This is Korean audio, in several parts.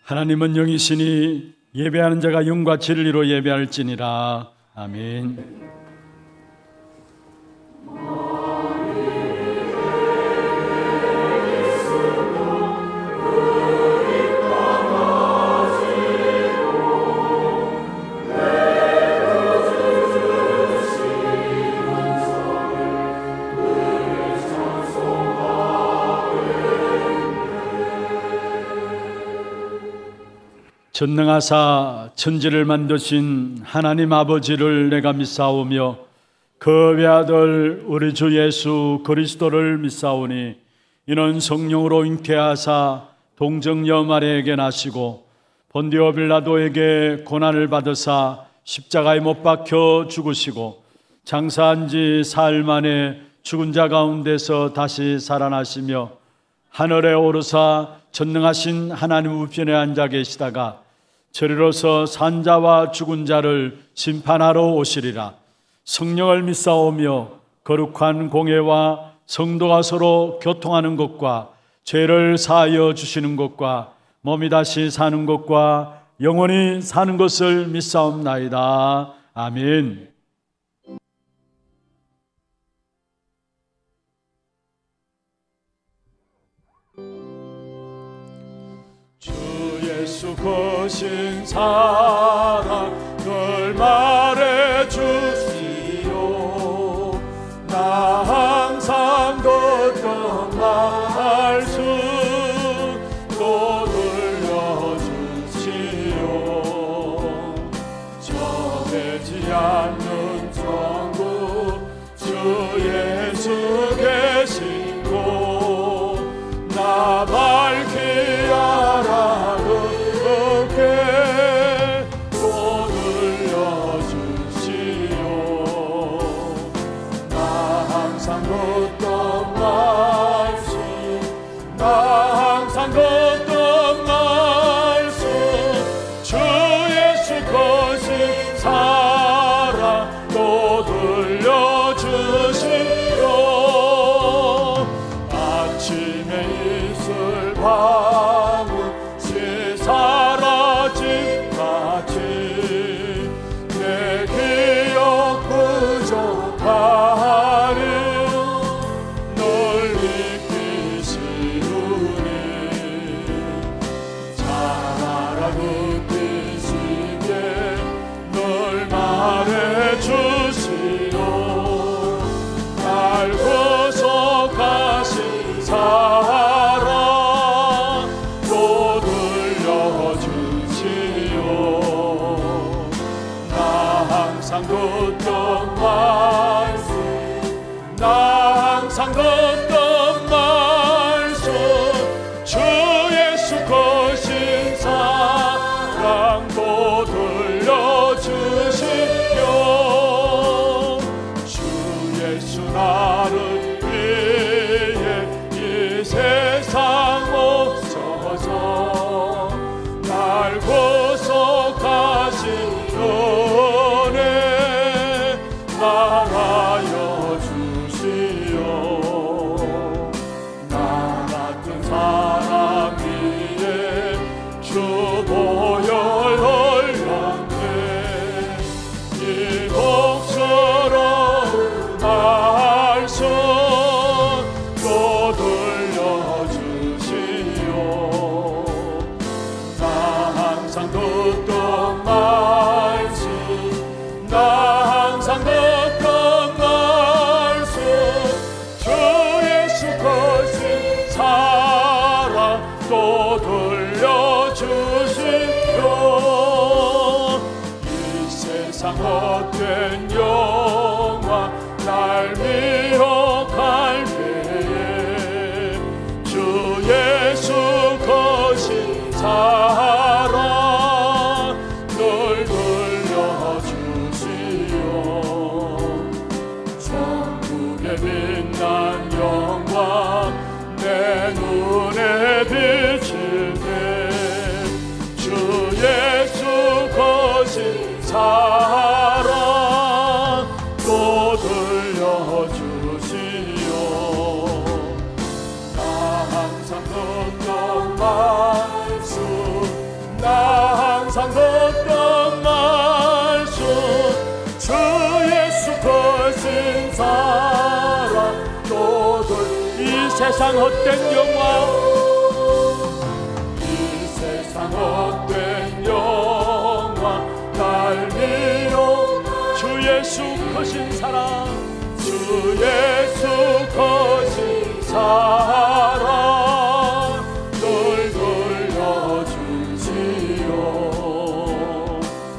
하나님은 영이시니 예배하는 자가 영과 진리로 예배할지니라. 아멘. 전능하사 천지를 만드신 하나님 아버지를 내가 믿사오며 그 외아들 우리 주 예수 그리스도를 믿사오니 이는 성령으로 잉태하사 동정녀 마리아에게 나시고 본디오 빌라도에게 고난을 받으사 십자가에 못 박혀 죽으시고 장사한 지 사흘 만에 죽은 자 가운데서 다시 살아나시며 하늘에 오르사 전능하신 하나님 우편에 앉아 계시다가 저리로서 산자와 죽은 자를 심판하러 오시리라. 성령을 믿사오며 거룩한 공회와 성도가 서로 교통하는 것과 죄를 사하여 주시는 것과 몸이 다시 사는 것과 영원히 사는 것을 믿사옵나이다. 아멘. 예수 거신 사랑 늘 말해주시오. 나 항상 걷던 말씀 또 들려주시오. 전해지 않는 천국 주 예수 계신 곳 나 밝히 알아 또 들려주시오. 나 항상 걷던 말씀 나 항상 걷던 말씀 주 예수 거신 사랑 또 들려주시오. 아침에 있을 밤은 사라짐 같이 내 기억 부족하니 널 믿기시우니 잘 알아 느끼시게 널 말해주시오. 날 구속하신 사랑 또 들려주시오. 나 항상 걷던 말씀 나 항상 걷던 말씀 주 예수 거신 사랑 또 들려주시오. 주 예수 나를 위해 이 세상 오셔서 날 구속하신 은혜 말하여 주시오. 나 같은 사람 위에 주 보혈 흘렸네. 이 복스러운 말씀 또 들려주시오. 나 항상 듣던 말씀 나 항상 듣던 말씀 주 예수 거신 사랑 또 들려주시오. 이 세상 헛된 영화 날 미혹할 때에 주 예수 거신 사랑 널 들려주시오. 천국의 빛난 영광 내 눈에 비치네. 주 예수 거신 사랑 또 들려주시오. 나 항상 듣던 말씀 세상 헛된 영화, 이 세상 헛된 영화 날 위로 주 예수 거신 사랑, 주 예수 거신 사랑 널 돌려주시오.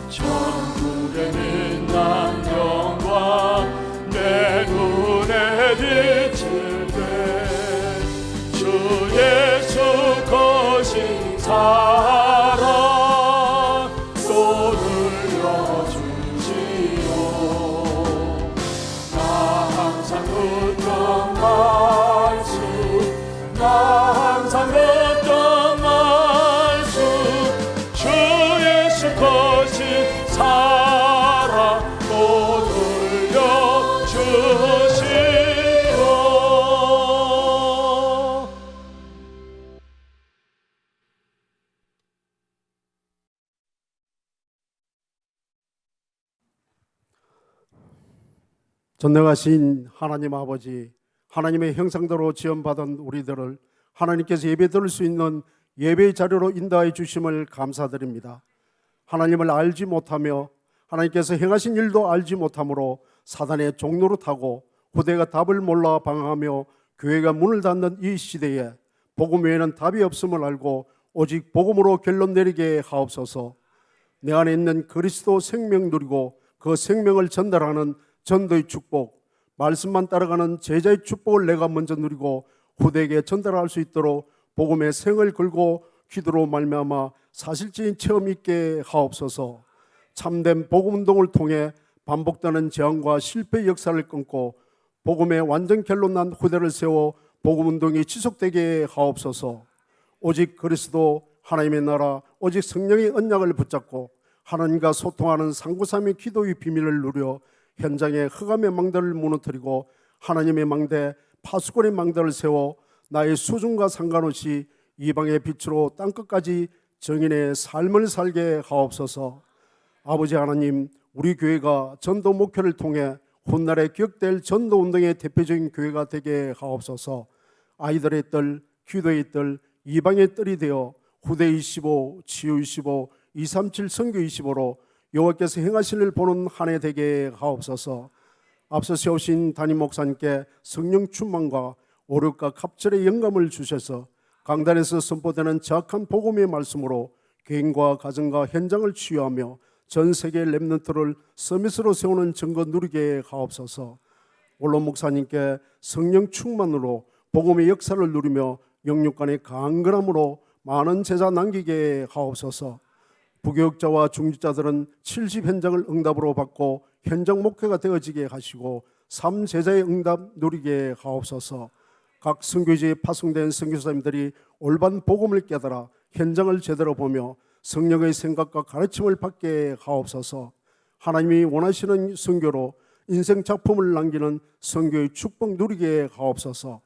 천국의 빛난 영광 내 눈에 비칠 때 주 예수 거신 사랑 또 늘려주시오. 나 항상 듣던 말씀, 나 항상 듣던 말씀, 주 예수 거신 사랑 또 늘려주시오. 전능하신 하나님 아버지, 하나님의 형상대로 지원받은 우리들을 하나님께서 예배 드릴 수 있는 예배의 자리로 인도해 주심을 감사드립니다. 하나님을 알지 못하며 하나님께서 행하신 일도 알지 못함으로 사단의 종로로 타고 후대가 답을 몰라 방황하며 교회가 문을 닫는 이 시대에 복음 외에는 답이 없음을 알고 오직 복음으로 결론 내리게 하옵소서. 내 안에 있는 그리스도 생명 누리고 그 생명을 전달하는 전도의 축복, 말씀만 따라가는 제자의 축복을 내가 먼저 누리고 후대에게 전달할 수 있도록 복음의 생을 걸고 기도로 말미암아 사실적인 체험 있게 하옵소서. 참된 복음운동을 통해 반복되는 재앙과 실패의 역사를 끊고 복음의 완전 결론 난 후대를 세워 복음운동이 지속되게 하옵소서. 오직 그리스도 하나님의 나라, 오직 성령의 언약을 붙잡고 하나님과 소통하는 상구삼의 기도의 비밀을 누려 현장에 흑암의 망대를 무너뜨리고 하나님의 망대, 파수꾼의 망대를 세워 나의 수준과 상관없이 이방의 빛으로 땅끝까지 정인의 삶을 살게 하옵소서. 아버지 하나님, 우리 교회가 전도 목표를 통해 훗날에 기억될 전도운동의 대표적인 교회가 되게 하옵소서. 아이들의 뜰, 기도의 뜰, 이방의 뜰이 되어 후대 25, 치유 25, 237 선교 25로 여호와께서 행하실 일 보는 한 해 되게 하옵소서. 앞서 세우신 담임 목사님께 성령 충만과 오력과 갑절의 영감을 주셔서 강단에서 선포되는 정확한 복음의 말씀으로 개인과 가정과 현장을 치유하며 전 세계 렘넌트를 서밋으로 세우는 증거 누리게 하옵소서. 원로 목사님께 성령 충만으로 복음의 역사를 누리며 영육간의 강건함으로 많은 제자 남기게 하옵소서. 부교육자와 중직자들은 70 현장을 응답으로 받고 현장 목회가 되어지게 하시고 3 제자의 응답 누리게 하옵소서. 각 선교지에 파송된 선교사님들이 올바른 복음을 깨달아 현장을 제대로 보며 성령의 생각과 가르침을 받게 하옵소서. 하나님이 원하시는 선교로 인생 작품을 남기는 선교의 축복 누리게 하옵소서.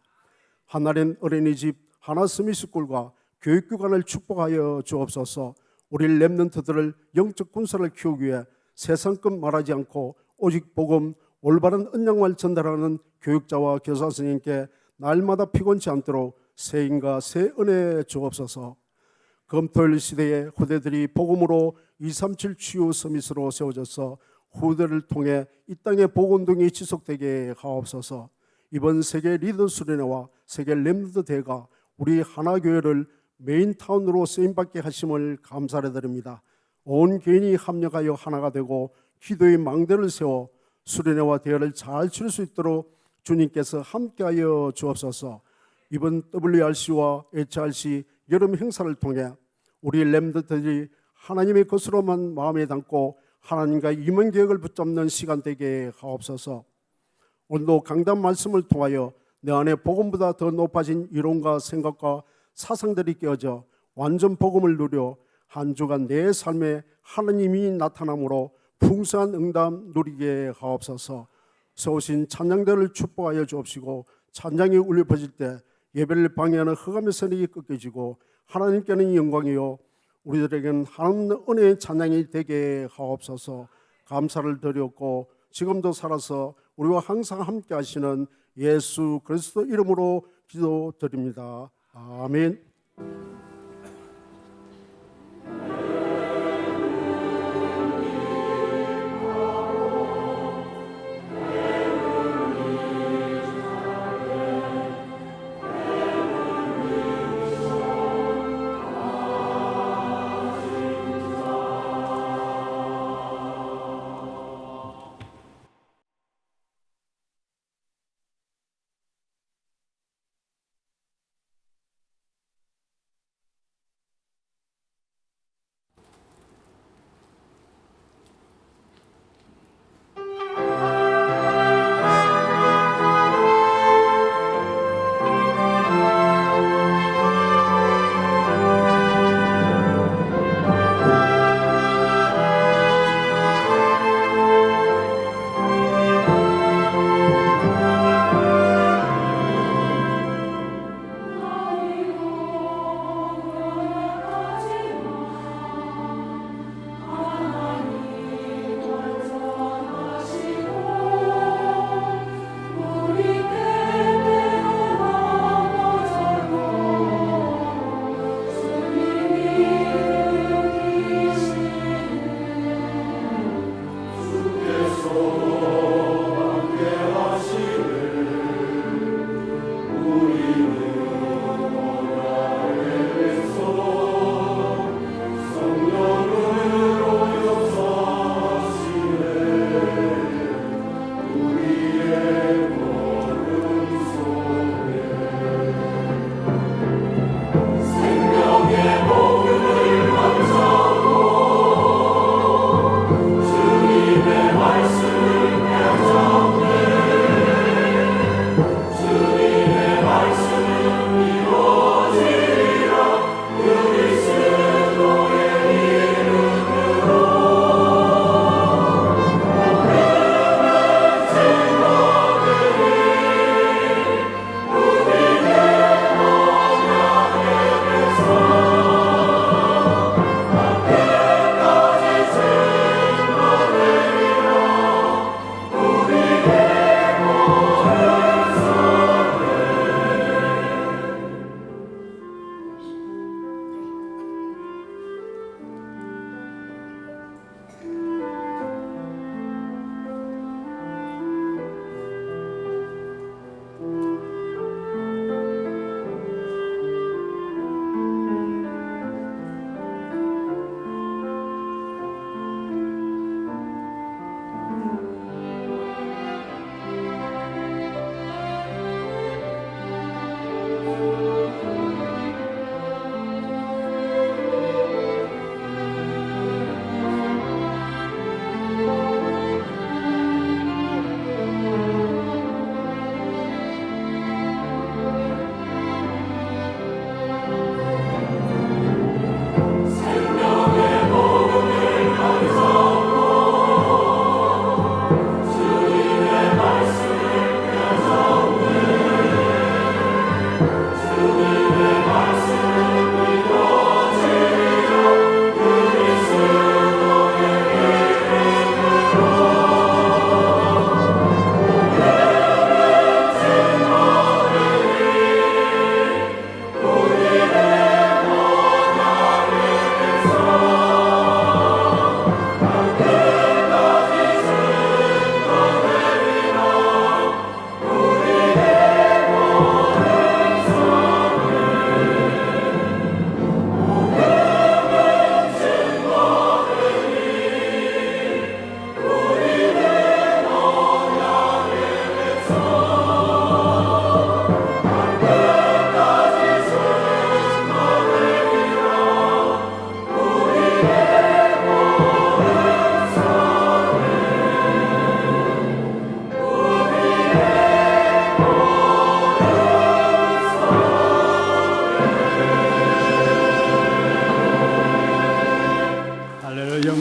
하나님 어린이집 하나 스미스쿨과 교육기관을 축복하여 주옵소서. 우리 렘넌트들을 영적 군사를 키우기 위해 세상급 말하지 않고 오직 복음, 올바른 언약만 전달하는 교육자와 교사 선생님께 날마다 피곤치 않도록 새 힘과 새 은혜 주옵소서. 검토일 시대에 후대들이 복음으로 237 치유 서밋으로 세워져서 후대를 통해 이 땅의 복음운동이 지속되게 하옵소서. 이번 세계 리더 수련회와 세계 렘넌트 대회가 우리 하나교회를 메인타운으로 쓰임받게 하심을 감사드립니다. 온 개인이 합력하여 하나가 되고 기도의 망대를 세워 수련회와 대회를 잘 치를 수 있도록 주님께서 함께하여 주옵소서. 이번 WRC와 HRC 여름 행사를 통해 우리 렘넌트들이 하나님의 것으로만 마음에 담고 하나님과 임한 계획을 붙잡는 시간 되게 하옵소서. 오늘도 강단 말씀을 통하여 내 안에 복음보다 더 높아진 이론과 생각과 사상들이 깨어져 완전 복음을 누려 한 주간 내 삶에 하나님이 나타남으로 풍성한 응답 누리게 하옵소서. 서우신 찬양대를 축복하여 주옵시고 찬양이 울려 퍼질 때 예배를 방해하는 흑암의 세력이 꺾여지고 하나님께는 영광이요 우리들에게는 하나님의 은혜의 찬양이 되게 하옵소서. 감사를 드렸고 지금도 살아서 우리와 항상 함께 하시는 예수 그리스도 이름으로 기도드립니다. 아멘.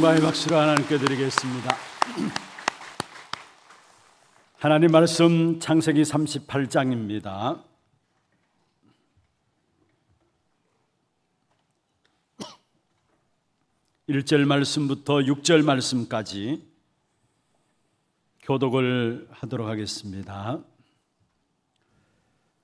영광의 박수로 하나님께 드리겠습니다. 하나님 말씀 창세기 38장입니다. 1절 말씀부터 6절 말씀까지 교독을 하도록 하겠습니다.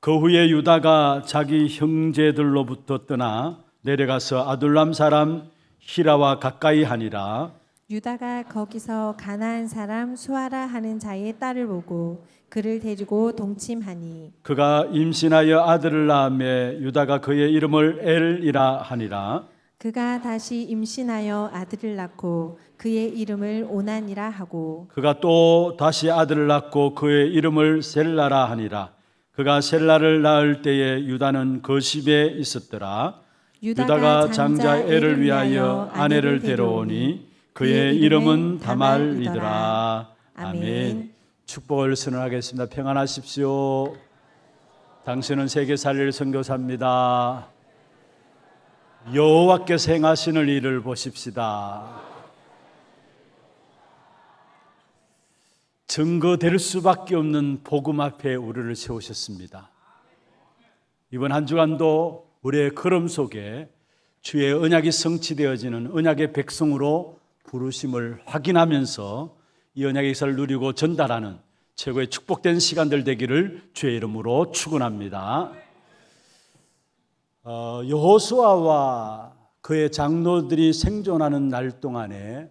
그 후에 유다가 자기 형제들로부터 떠나 내려가서 아둘람 사람 히라와 가까이 하니라. 유다가 거기서 가나안 사람 수아라 하는 자의 딸을 보고 그를 데리고 동침하니 그가 임신하여 아들을 낳음에 유다가 그의 이름을 엘이라 하니라. 그가 다시 임신하여 아들을 낳고 그의 이름을 오난이라 하고 그가 또 다시 아들을 낳고 그의 이름을 셀라라 하니라. 그가 셀라를 낳을 때에 유다는 거십에 있었더라. 유다가 장자 엘을 위하여 아내를 데려오니 그의 이름은 다말이더라. 아멘. 축복을 선언하겠습니다. 평안하십시오. 당신은 세계 살릴 선교사입니다. 여호와께서 행하시는 일을 보십시다. 증거될 수밖에 없는 복음 앞에 우리를 세우셨습니다. 이번 한 주간도 우리의 걸음 속에 주의 언약이 성취되어지는 언약의 백성으로 부르심을 확인하면서 이 언약의 역사를 누리고 전달하는 최고의 축복된 시간들 되기를 주의 이름으로 축원합니다. 여호수아와 그의 장로들이 생존하는 날 동안에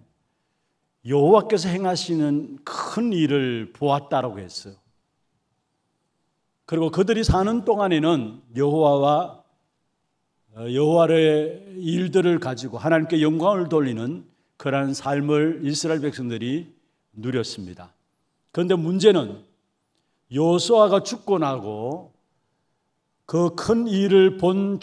여호와께서 행하시는 큰 일을 보았다라고 했어요. 그리고 그들이 사는 동안에는 여호와의 일들을 가지고 하나님께 영광을 돌리는 그러한 삶을 이스라엘 백성들이 누렸습니다. 그런데 문제는 여호수아가 죽고 나고 그 큰 일을 본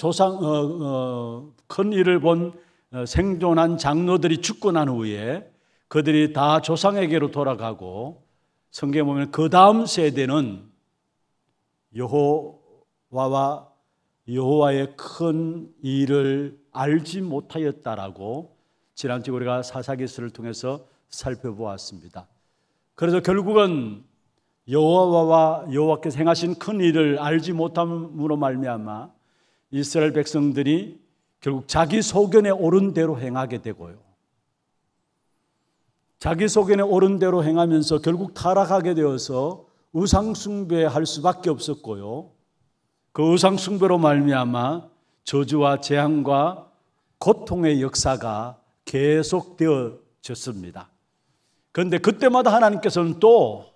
생존한 장로들이 죽고 난 후에 그들이 다 조상에게로 돌아가고 성경에 보면 그 다음 세대는 여호와의 큰 일을 알지 못하였다라고 지난주 우리가 사사기서를 통해서 살펴보았습니다. 그래서 결국은 여호와께서 행하신 큰 일을 알지 못함으로 말미암아 이스라엘 백성들이 결국 자기 소견에 옳은 대로 행하게 되고요. 자기 소견에 옳은 대로 행하면서 결국 타락하게 되어서 우상 숭배할 수밖에 없었고요. 그 우상 숭배로 말미암아 저주와 재앙과 고통의 역사가 계속되어졌습니다. 그런데 그때마다 하나님께서는 또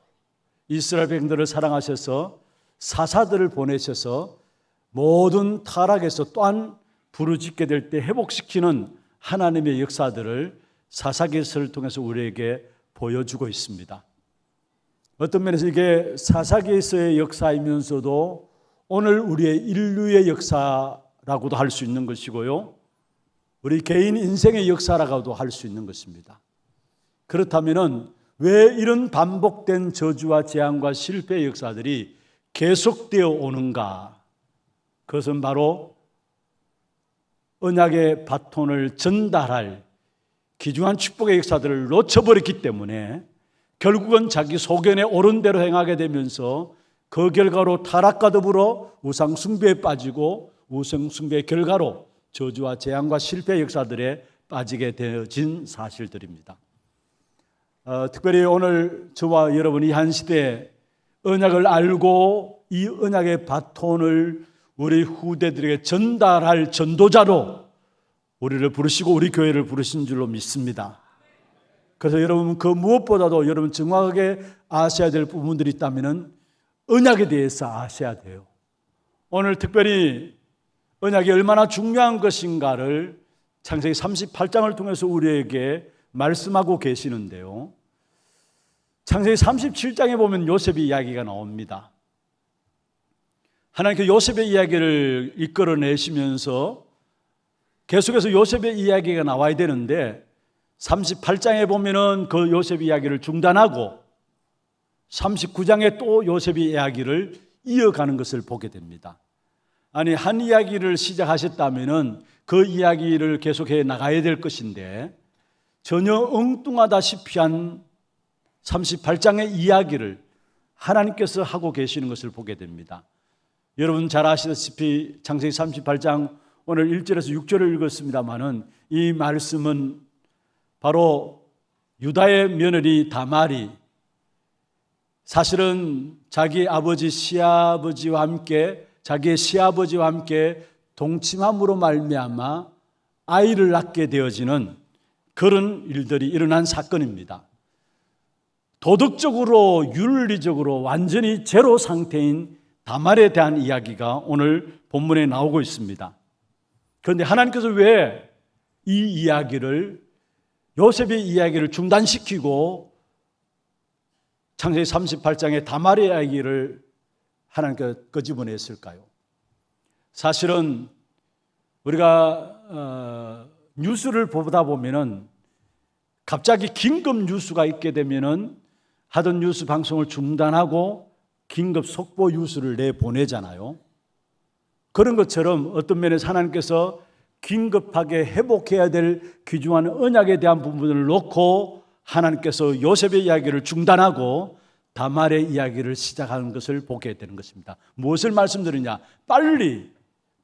이스라엘 백성들을 사랑하셔서 사사들을 보내셔서 모든 타락에서 또한 부르짖게 될 때 회복시키는 하나님의 역사들을 사사기서를 통해서 우리에게 보여주고 있습니다. 어떤 면에서 이게 사사기서의 역사이면서도 오늘 우리의 인류의 역사라고도 할 수 있는 것이고요. 우리 개인 인생의 역사라고도 할 수 있는 것입니다. 그렇다면 왜 이런 반복된 저주와 재앙과 실패의 역사들이 계속되어 오는가? 그것은 바로 언약의 바톤을 전달할 귀중한 축복의 역사들을 놓쳐버렸기 때문에 결국은 자기 소견에 옳은 대로 행하게 되면서 그 결과로 타락과 더불어 우상 숭배에 빠지고 우상 숭배의 결과로 저주와 재앙과 실패의 역사들에 빠지게 되어진 사실들입니다. 특별히 오늘 저와 여러분이 한 시대에 언약을 알고 이 언약의 바톤을 우리 후대들에게 전달할 전도자로 우리를 부르시고 우리 교회를 부르신 줄로 믿습니다. 그래서 여러분 그 무엇보다도 여러분 정확하게 아셔야 될 부분들이 있다면 언약에 대해서 아셔야 돼요. 오늘 특별히 언약이 얼마나 중요한 것인가를 창세기 38장을 통해서 우리에게 말씀하고 계시는데요. 창세기 37장에 보면 요셉의 이야기가 나옵니다. 하나님께서 요셉의 이야기를 이끌어내시면서 계속해서 요셉의 이야기가 나와야 되는데 38장에 보면은 그 요셉 이야기를 중단하고 39장에 또 요셉의 이야기를 이어가는 것을 보게 됩니다. 아니 한 이야기를 시작하셨다면은 그 이야기를 계속해 나가야 될 것인데 전혀 엉뚱하다시피 한 38장의 이야기를 하나님께서 하고 계시는 것을 보게 됩니다. 여러분 잘 아시다시피 창세기 38장 오늘 1절에서 6절을 읽었습니다마는 이 말씀은 바로 유다의 며느리 다말이 사실은 자기 아버지 시아버지와 함께 자기의 시아버지와 함께 동침함으로 말미암아 아이를 낳게 되어지는 그런 일들이 일어난 사건입니다. 도덕적으로 윤리적으로 완전히 제로 상태인 다말에 대한 이야기가 오늘 본문에 나오고 있습니다. 그런데 하나님께서 왜 이 이야기를, 요셉의 이야기를 중단시키고 창세기 38장의 다말의 이야기를 하나님께서 끄집어냈을까요? 사실은 우리가 뉴스를 보다 보면은 갑자기 긴급 뉴스가 있게 되면은 하던 뉴스 방송을 중단하고 긴급 속보 뉴스를 내보내잖아요. 그런 것처럼 어떤 면에서 하나님께서 긴급하게 회복해야 될 귀중한 언약에 대한 부분을 놓고 하나님께서 요셉의 이야기를 중단하고 다말의 이야기를 시작하는 것을 보게 되는 것입니다. 무엇을 말씀드리냐? 빨리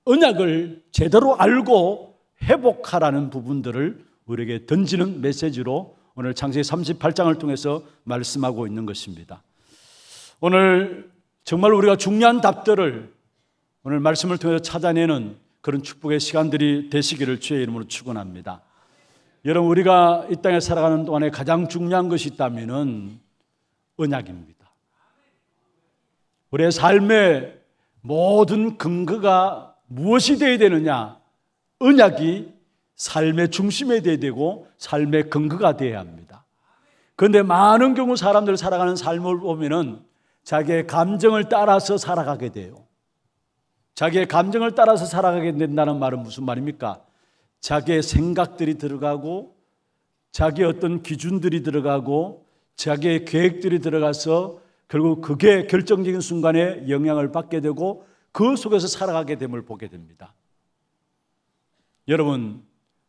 언약을 제대로 알고 회복하라는 부분들을 우리에게 던지는 메시지로 오늘 창세기 38장을 통해서 말씀하고 있는 것입니다. 오늘 정말 우리가 중요한 답들을 오늘 말씀을 통해서 찾아내는 그런 축복의 시간들이 되시기를 주의 이름으로 축원합니다. 여러분, 우리가 이 땅에 살아가는 동안에 가장 중요한 것이 있다면 언약입니다. 우리의 삶의 모든 근거가 무엇이 되어야 되느냐? 언약이 삶의 중심에 되어야 되고 삶의 근거가 되어야 합니다. 그런데 많은 경우 사람들 살아가는 삶을 보면은 자기의 감정을 따라서 살아가게 돼요. 자기의 감정을 따라서 살아가게 된다는 말은 무슨 말입니까? 자기의 생각들이 들어가고 자기의 어떤 기준들이 들어가고 자기의 계획들이 들어가서 결국 그게 결정적인 순간에 영향을 받게 되고 그 속에서 살아가게 됨을 보게 됩니다. 여러분,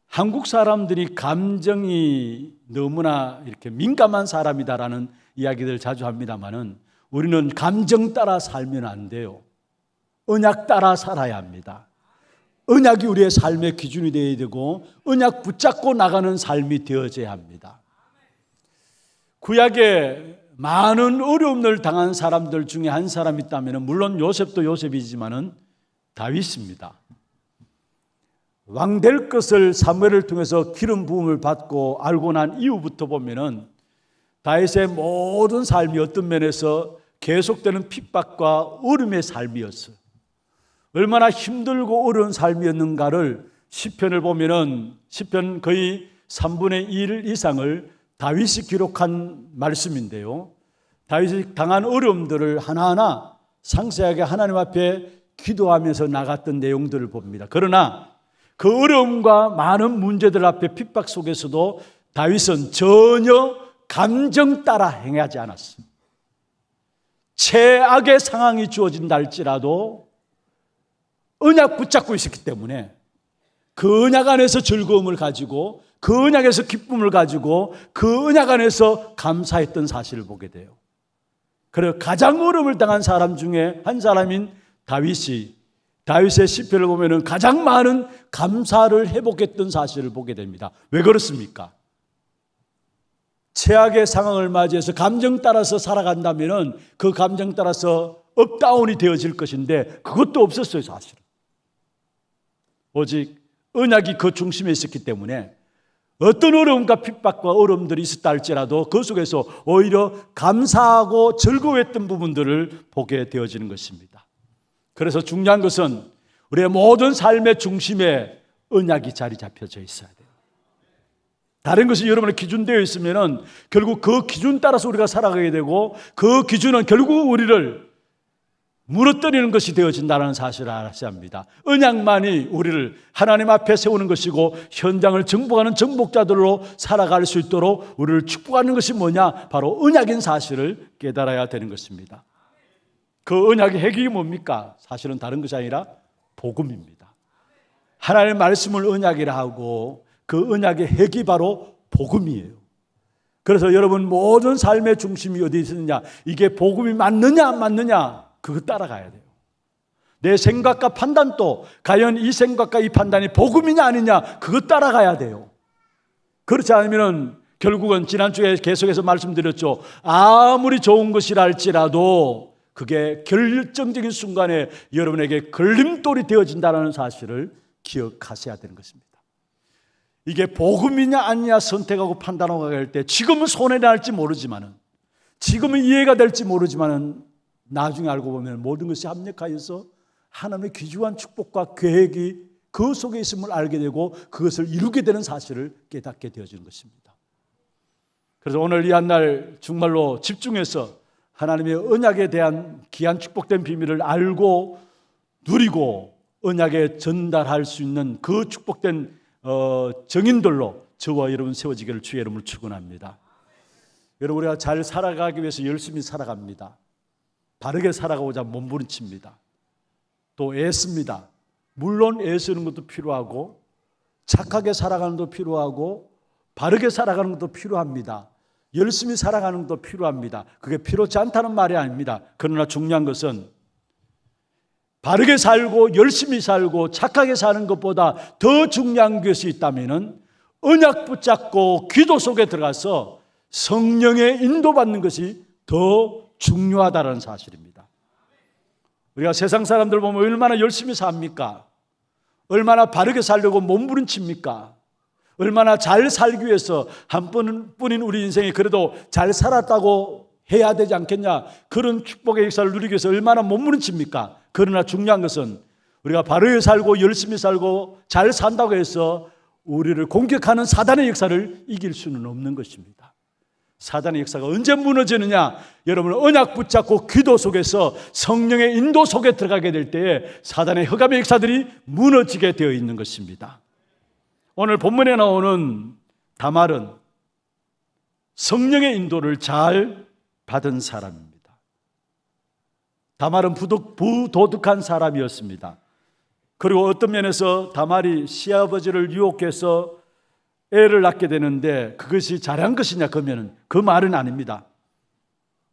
한국 사람들이 감정이 너무나 이렇게 민감한 사람이다라는 이야기들 자주 합니다만은 우리는 감정 따라 살면 안 돼요. 언약 따라 살아야 합니다. 언약이 우리의 삶의 기준이 되어야 되고 언약 붙잡고 나가는 삶이 되어져야 합니다. 구약에 많은 어려움을 당한 사람들 중에 한 사람이 있다면 물론 요셉도 요셉이지만은 다윗입니다. 왕 될 것을 사무엘을 통해서 기름 부음을 받고 알고 난 이후부터 보면은 다윗의 모든 삶이 어떤 면에서 계속되는 핍박과 어려움의 삶이었어요. 얼마나 힘들고 어려운 삶이었는가를 시편을 보면은 시편 거의 3분의 1 이상을 다윗이 기록한 말씀인데요. 다윗이 당한 어려움들을 하나하나 상세하게 하나님 앞에 기도하면서 나갔던 내용들을 봅니다. 그러나 그 어려움과 많은 문제들 앞에 핍박 속에서도 다윗은 전혀 감정 따라 행하지 않았습니다. 최악의 상황이 주어진다 할지라도 언약 붙잡고 있었기 때문에 그 언약 안에서 즐거움을 가지고 그 언약에서 기쁨을 가지고 그 언약 안에서 감사했던 사실을 보게 돼요. 그래서 가장 어려움을 당한 사람 중에 한 사람인 다윗이 다윗의 시편을 보면 가장 많은 감사를 회복했던 사실을 보게 됩니다. 왜 그렇습니까? 최악의 상황을 맞이해서 감정 따라서 살아간다면 그 감정 따라서 업다운이 되어질 것인데 그것도 없었어요, 사실은. 오직 언약이 그 중심에 있었기 때문에 어떤 어려움과 핍박과 어려움들이 있었다 할지라도 그 속에서 오히려 감사하고 즐거워했던 부분들을 보게 되어지는 것입니다. 그래서 중요한 것은 우리의 모든 삶의 중심에 언약이 자리 잡혀져 있어야 돼요. 다른 것이 여러분의 기준되어 있으면 결국 그 기준 따라서 우리가 살아가게 되고 그 기준은 결국 우리를 무너뜨리는 것이 되어진다는 사실을 알아야 합니다. 언약만이 우리를 하나님 앞에 세우는 것이고 현장을 정복하는 정복자들로 살아갈 수 있도록 우리를 축복하는 것이 뭐냐? 바로 언약인 사실을 깨달아야 되는 것입니다. 그 언약의 핵이 뭡니까? 사실은 다른 것이 아니라 복음입니다. 하나님의 말씀을 언약이라 하고 그 언약의 핵이 바로 복음이에요. 그래서 여러분 모든 삶의 중심이 어디 있느냐? 이게 복음이 맞느냐 안 맞느냐? 그거 따라가야 돼요. 내 생각과 판단도 과연 이 생각과 이 판단이 복음이냐 아니냐? 그거 따라가야 돼요. 그렇지 않으면 결국은 지난주에 계속해서 말씀드렸죠. 아무리 좋은 것이라 할지라도 그게 결정적인 순간에 여러분에게 걸림돌이 되어진다는 사실을 기억하셔야 되는 것입니다. 이게 복음이냐 아니냐 선택하고 판단하고 할 때 지금은 손해날지 모르지만은, 지금은 이해가 될지 모르지만은 나중에 알고 보면 모든 것이 합력하여서 하나님의 귀중한 축복과 계획이 그 속에 있음을 알게 되고 그것을 이루게 되는 사실을 깨닫게 되어지는 것입니다. 그래서 오늘 이 한 날 정말로 집중해서 하나님의 언약에 대한 귀한 축복된 비밀을 알고 누리고 언약에 전달할 수 있는 그 축복된 정인들로 저와 여러분 세워지기를 주의 이름으로 축원합니다. 여러분, 우리가 잘 살아가기 위해서 열심히 살아갑니다. 바르게 살아가고자 몸부림칩니다. 또 애씁니다. 물론 애쓰는 것도 필요하고 착하게 살아가는 것도 필요하고 바르게 살아가는 것도 필요합니다. 열심히 살아가는 것도 필요합니다. 그게 필요치 않다는 말이 아닙니다. 그러나 중요한 것은 바르게 살고 열심히 살고 착하게 사는 것보다 더 중요한 것이 있다면 언약 붙잡고 기도 속에 들어가서 성령의 인도받는 것이 더 중요하다는 사실입니다. 우리가 세상 사람들 보면 얼마나 열심히 삽니까? 얼마나 바르게 살려고 몸부림칩니까? 얼마나 잘 살기 위해서 한 번뿐인 우리 인생이 그래도 잘 살았다고 해야 되지 않겠냐, 그런 축복의 역사를 누리기 위해서 얼마나 몸부림칩니까? 그러나 중요한 것은 우리가 바르게 살고 열심히 살고 잘 산다고 해서 우리를 공격하는 사단의 역사를 이길 수는 없는 것입니다. 사단의 역사가 언제 무너지느냐? 여러분, 언약 붙잡고 기도 속에서 성령의 인도 속에 들어가게 될 때에 사단의 흑암의 역사들이 무너지게 되어 있는 것입니다. 오늘 본문에 나오는 다말은 성령의 인도를 잘 받은 사람입니다. 다말은 부도덕한 사람이었습니다. 그리고 어떤 면에서 다말이 시아버지를 유혹해서 애를 낳게 되는데 그것이 잘한 것이냐 그러면 그 말은 아닙니다.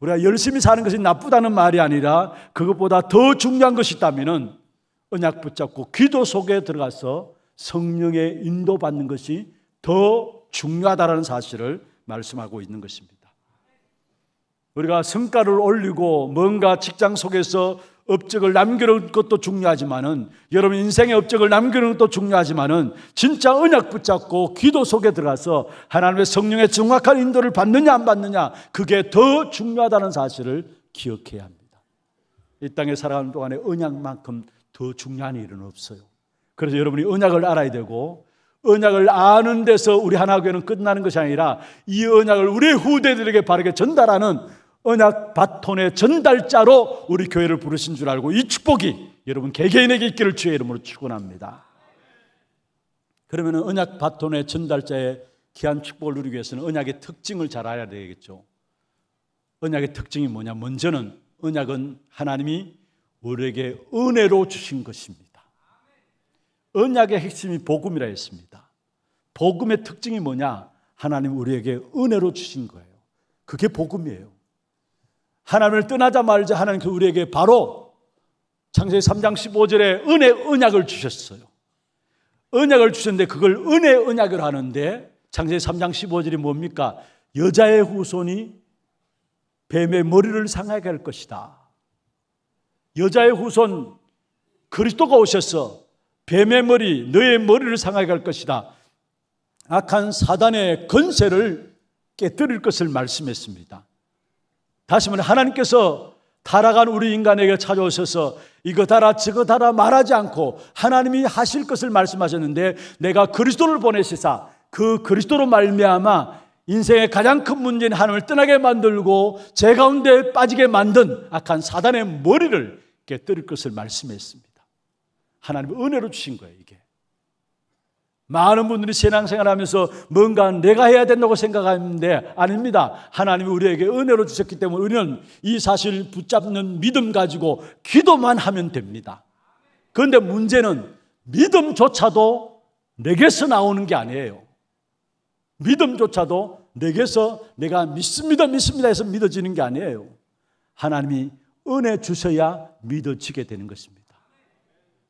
우리가 열심히 사는 것이 나쁘다는 말이 아니라 그것보다 더 중요한 것이 있다면 언약 붙잡고 기도 속에 들어가서 성령의 인도받는 것이 더 중요하다는 사실을 말씀하고 있는 것입니다. 우리가 성과를 올리고 뭔가 직장 속에서 업적을 남겨놓은 것도 중요하지만은, 여러분 인생의 업적을 남겨놓은 것도 중요하지만은, 진짜 언약 붙잡고 기도 속에 들어가서 하나님의 성령의 정확한 인도를 받느냐 안 받느냐, 그게 더 중요하다는 사실을 기억해야 합니다. 이 땅에 살아가는 동안에 언약만큼 더 중요한 일은 없어요. 그래서 여러분이 언약을 알아야 되고, 언약을 아는 데서 우리 하나교회는 끝나는 것이 아니라 이 언약을 우리 후대들에게 바르게 전달하는 언약 바톤의 전달자로 우리 교회를 부르신 줄 알고 이 축복이 여러분 개개인에게 있기를 주의 이름으로 축원합니다. 그러면 언약 바톤의 전달자의 귀한 축복을 누리기 위해서는 언약의 특징을 잘 알아야 되겠죠. 언약의 특징이 뭐냐? 먼저는 언약은 하나님이 우리에게 은혜로 주신 것입니다. 언약의 핵심이 복음이라 했습니다. 복음의 특징이 뭐냐? 하나님 우리에게 은혜로 주신 거예요. 그게 복음이에요. 하나님을 떠나자 말자 하나님께서 우리에게 바로 창세기 3장 15절에 언약을 주셨어요. 언약을 주셨는데 그걸 언약을 하는데 창세기 3장 15절이 뭡니까? 여자의 후손이 뱀의 머리를 상하게 할 것이다. 여자의 후손 그리스도가 오셔서 뱀의 머리, 너의 머리를 상하게 할 것이다. 악한 사단의 권세를 깨뜨릴 것을 말씀했습니다. 다시 말해 하나님께서 타락한 우리 인간에게 찾아오셔서 이거 다라 저거 다라 말하지 않고 하나님이 하실 것을 말씀하셨는데, 내가 그리스도를 보내시사 그 그리스도로 말미암아 인생의 가장 큰 문제인 하나님을 떠나게 만들고 죄 가운데 빠지게 만든 악한 사단의 머리를 깨뜨릴 것을 말씀했습니다. 하나님의 은혜로 주신 거예요. 이게 많은 분들이 신앙생활하면서 뭔가 내가 해야 된다고 생각하는데 아닙니다. 하나님이 우리에게 은혜로 주셨기 때문에 우리는 이 사실 붙잡는 믿음 가지고 기도만 하면 됩니다. 그런데 문제는 믿음조차도 내게서 나오는 게 아니에요. 믿음조차도 내게서 내가 믿습니다 해서 믿어지는 게 아니에요. 하나님이 은혜 주셔야 믿어지게 되는 것입니다.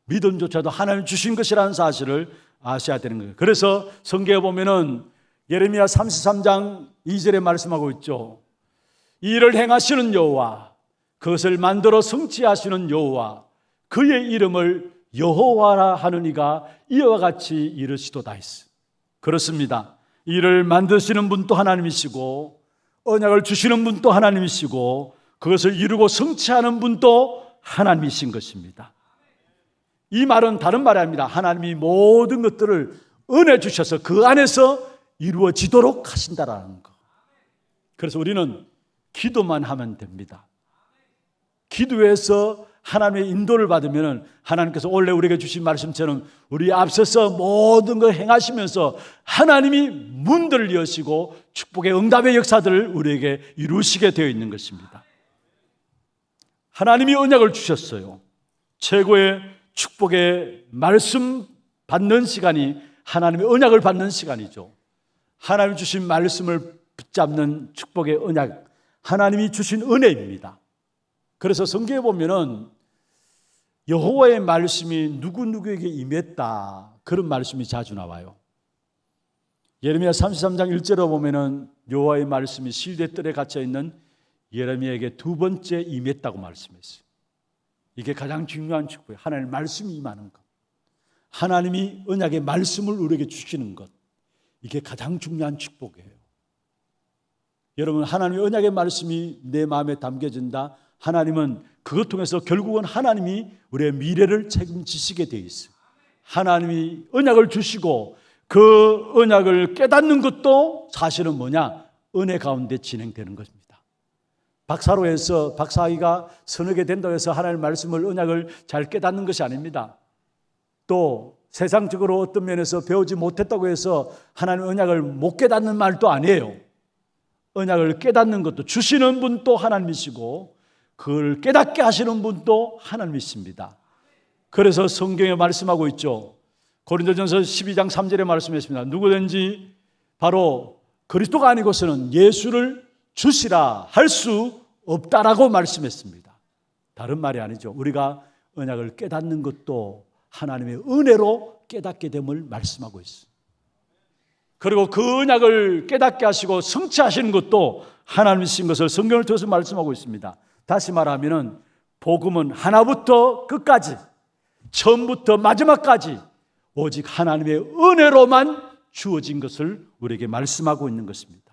믿음조차도 하나님 주신 것이라는 사실을 아셔야 되는 거예요. 그래서 성경에 보면은 예레미야 33장 2절에 말씀하고 있죠. 이 일을 행하시는 여호와 그것을 만들어 성취하시는 여호와, 그의 이름을 여호와라 하는 이가 이와 같이 이르시도다 했어. 그렇습니다. 이를 만드시는 분도 하나님이시고 언약을 주시는 분도 하나님이시고 그것을 이루고 성취하는 분도 하나님이신 것입니다. 이 말은 다른 말이 아닙니다. 하나님이 모든 것들을 은혜 주셔서 그 안에서 이루어지도록 하신다라는 거. 그래서 우리는 기도만 하면 됩니다. 기도해서 하나님의 인도를 받으면 하나님께서 원래 우리에게 주신 말씀처럼 우리 앞서서 모든 걸 행하시면서 하나님이 문들을 여시고 축복의 응답의 역사들을 우리에게 이루시게 되어 있는 것입니다. 하나님이 언약을 주셨어요. 최고의 축복의 말씀 받는 시간이 하나님의 언약을 받는 시간이죠. 하나님이 주신 말씀을 붙잡는 축복의 언약, 하나님이 주신 은혜입니다. 그래서 성경에 보면은 여호와의 말씀이 누구누구에게 임했다, 그런 말씀이 자주 나와요. 예레미야 33장 1절에 보면은 여호와의 말씀이 실대뜰에 갇혀 있는 예레미야에게 두 번째 임했다고 말씀했어요. 이게 가장 중요한 축복이에요. 하나님의 말씀이 임하는 것, 하나님이 언약의 말씀을 우리에게 주시는 것, 이게 가장 중요한 축복이에요. 여러분, 하나님의 언약의 말씀이 내 마음에 담겨진다. 하나님은 그것 통해서 결국은 하나님이 우리의 미래를 책임지시게 되어 있어요. 하나님이 언약을 주시고 그 언약을 깨닫는 것도 사실은 뭐냐? 은혜 가운데 진행되는 것입니다. 박사로에서 박사학위가 서너 개 된다고 해서 하나님의 말씀을, 언약을 잘 깨닫는 것이 아닙니다. 또 세상적으로 어떤 면에서 배우지 못했다고 해서 하나님의 언약을 못 깨닫는 말도 아니에요. 언약을 깨닫는 것도 주시는 분도 하나님이시고 그걸 깨닫게 하시는 분도 하나님이십니다. 그래서 성경에 말씀하고 있죠. 고린도전서 12장 3절에 말씀했습니다. 누구든지 바로 그리스도가 아니고서는 예수를 주시라 할 수 없다라고 말씀했습니다. 다른 말이 아니죠. 우리가 언약을 깨닫는 것도 하나님의 은혜로 깨닫게 됨을 말씀하고 있어요. 그리고 그 언약을 깨닫게 하시고 성취하시는 것도 하나님이신 것을 성경을 통해서 말씀하고 있습니다. 다시 말하면 복음은 하나부터 끝까지, 처음부터 마지막까지 오직 하나님의 은혜로만 주어진 것을 우리에게 말씀하고 있는 것입니다.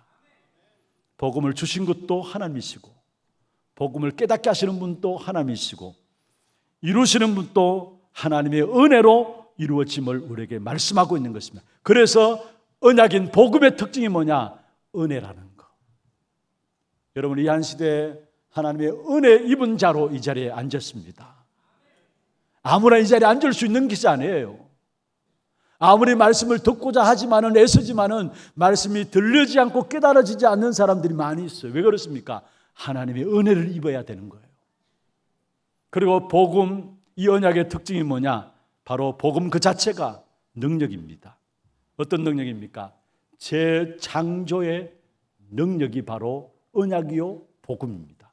복음을 주신 것도 하나님이시고 복음을 깨닫게 하시는 분도 하나님이시고 이루시는 분도 하나님의 은혜로 이루어짐을 우리에게 말씀하고 있는 것입니다. 그래서 언약인 복음의 특징이 뭐냐? 은혜라는 거. 여러분, 이 한 시대에 하나님의 은혜 입은 자로 이 자리에 앉았습니다. 아무나 이 자리에 앉을 수 있는 것이 아니에요. 아무리 말씀을 듣고자 하지만은, 애쓰지만은 말씀이 들리지 않고 깨달아지지 않는 사람들이 많이 있어요. 왜 그렇습니까? 하나님의 은혜를 입어야 되는 거예요. 그리고 복음, 이 언약의 특징이 뭐냐? 바로 복음 그 자체가 능력입니다. 어떤 능력입니까? 재창조의 능력이 바로 언약이요 복음입니다.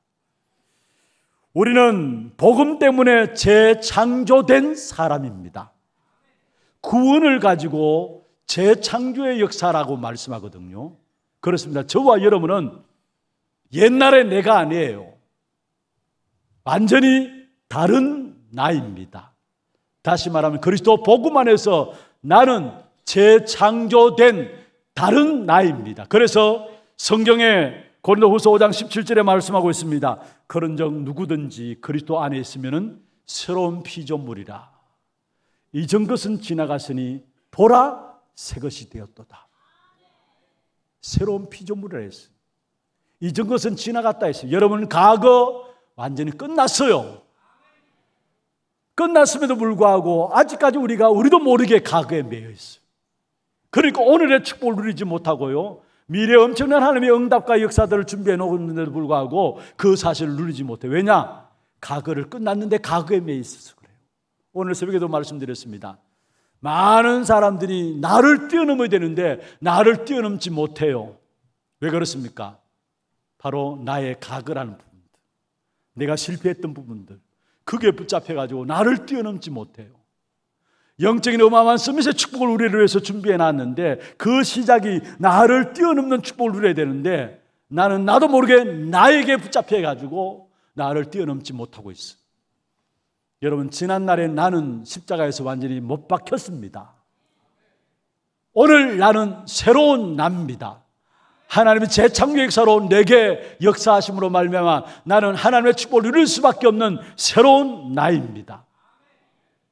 우리는 복음 때문에 재창조된 사람입니다. 구원을 가지고 재창조의 역사라고 말씀하거든요. 그렇습니다. 저와 여러분은 옛날의 내가 아니에요. 완전히 다른 나입니다. 다시 말하면 그리스도 복음 안에서 나는 재창조된 다른 나입니다. 그래서 성경에 고린도후서 5장 17절에 말씀하고 있습니다. 그런즉 누구든지 그리스도 안에 있으면 새로운 피조물이라. 이전 것은 지나갔으니 보라 새 것이 되었도다. 새로운 피조물이라 했어요. 이전 것은 지나갔다 했어요. 여러분, 과거 완전히 끝났어요. 끝났음에도 불구하고 아직까지 우리도 모르게 과거에 매여 있어요. 그러니까 오늘의 축복을 누리지 못하고요, 미래에 엄청난 하나님의 응답과 역사들을 준비해 놓았는데도 불구하고 그 사실을 누리지 못해요. 왜냐? 과거를 끝났는데 과거에 매여 있어서 그래요. 오늘 새벽에도 말씀드렸습니다. 많은 사람들이 나를 뛰어넘어야 되는데 나를 뛰어넘지 못해요. 왜 그렇습니까? 바로 나의 과거라는 부분들, 내가 실패했던 부분들, 그게 붙잡혀가지고 나를 뛰어넘지 못해요. 영적인 어마어마한 서밋의 축복을 우리를 위해서 준비해 놨는데 그 시작이 나를 뛰어넘는 축복을 누려야 되는데 나는 나도 모르게 나에게 붙잡혀가지고 나를 뛰어넘지 못하고 있어. 여러분, 지난날에 나는 십자가에서 완전히 못 박혔습니다. 오늘 나는 새로운 나입니다. 하나님의 재창조 역사로 내게 역사하심으로 말미암아 나는 하나님의 축복을 누릴 수밖에 없는 새로운 나입니다.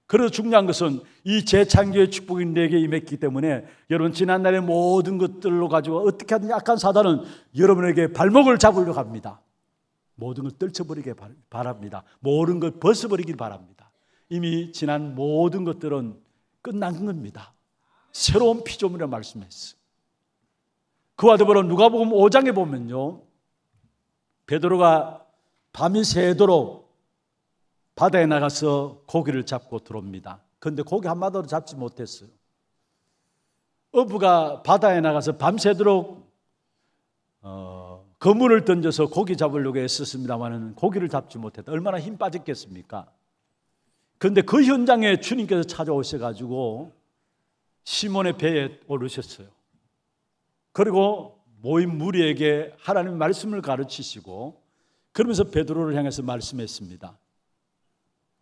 그래서 중요한 것은 이 재창조의 축복이 내게 임했기 때문에 여러분, 지난날의 모든 것들로 가지고 어떻게 하든지 악한 사단은 여러분에게 발목을 잡으려고 합니다. 모든 걸 떨쳐버리게 바랍니다. 모든 걸 벗어버리길 바랍니다. 이미 지난 모든 것들은 끝난 겁니다. 새로운 피조물이라 말씀했어요. 그와 더불어 누가복음 5장에 보면요, 베드로가 밤이 새도록 바다에 나가서 고기를 잡고 들어옵니다. 그런데 고기 한 마리도 잡지 못했어요. 어부가 바다에 나가서 밤새도록 그물을 던져서 고기 잡으려고 애썼습니다만 고기를 잡지 못했다. 얼마나 힘 빠졌겠습니까? 그런데 그 현장에 주님께서 찾아오셔가지고 시몬의 배에 오르셨어요. 그리고 모인 무리에게 하나님의 말씀을 가르치시고 그러면서 베드로를 향해서 말씀했습니다.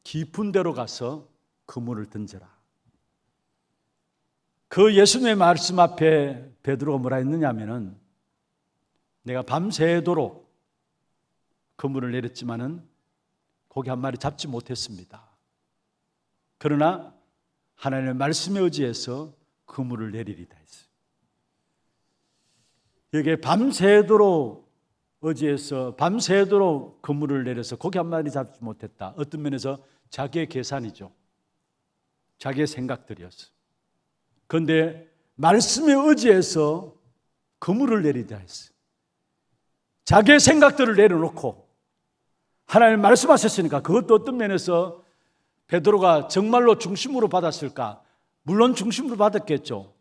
깊은 데로 가서 그물을 던져라. 그 예수님의 말씀 앞에 베드로가 뭐라 했느냐 하면은, 내가 밤새도록 그물을 내렸지만은 고기 한 마리 잡지 못했습니다. 그러나 하나님의 말씀에 의지해서 그물을 내리리다 했어요. 여기에 밤새도록 의지해서 밤새도록 그물을 내려서 고기 한 마리 잡지 못했다. 어떤 면에서 자기의 계산이죠. 자기의 생각들이었어요. 그런데 말씀에 의지해서 그물을 내리다 했어요. 자기의 생각들을 내려놓고 하나님 말씀하셨으니까 그것도 어떤 면에서 베드로가 정말로 중심으로 받았을까? 물론 중심으로 받았겠죠.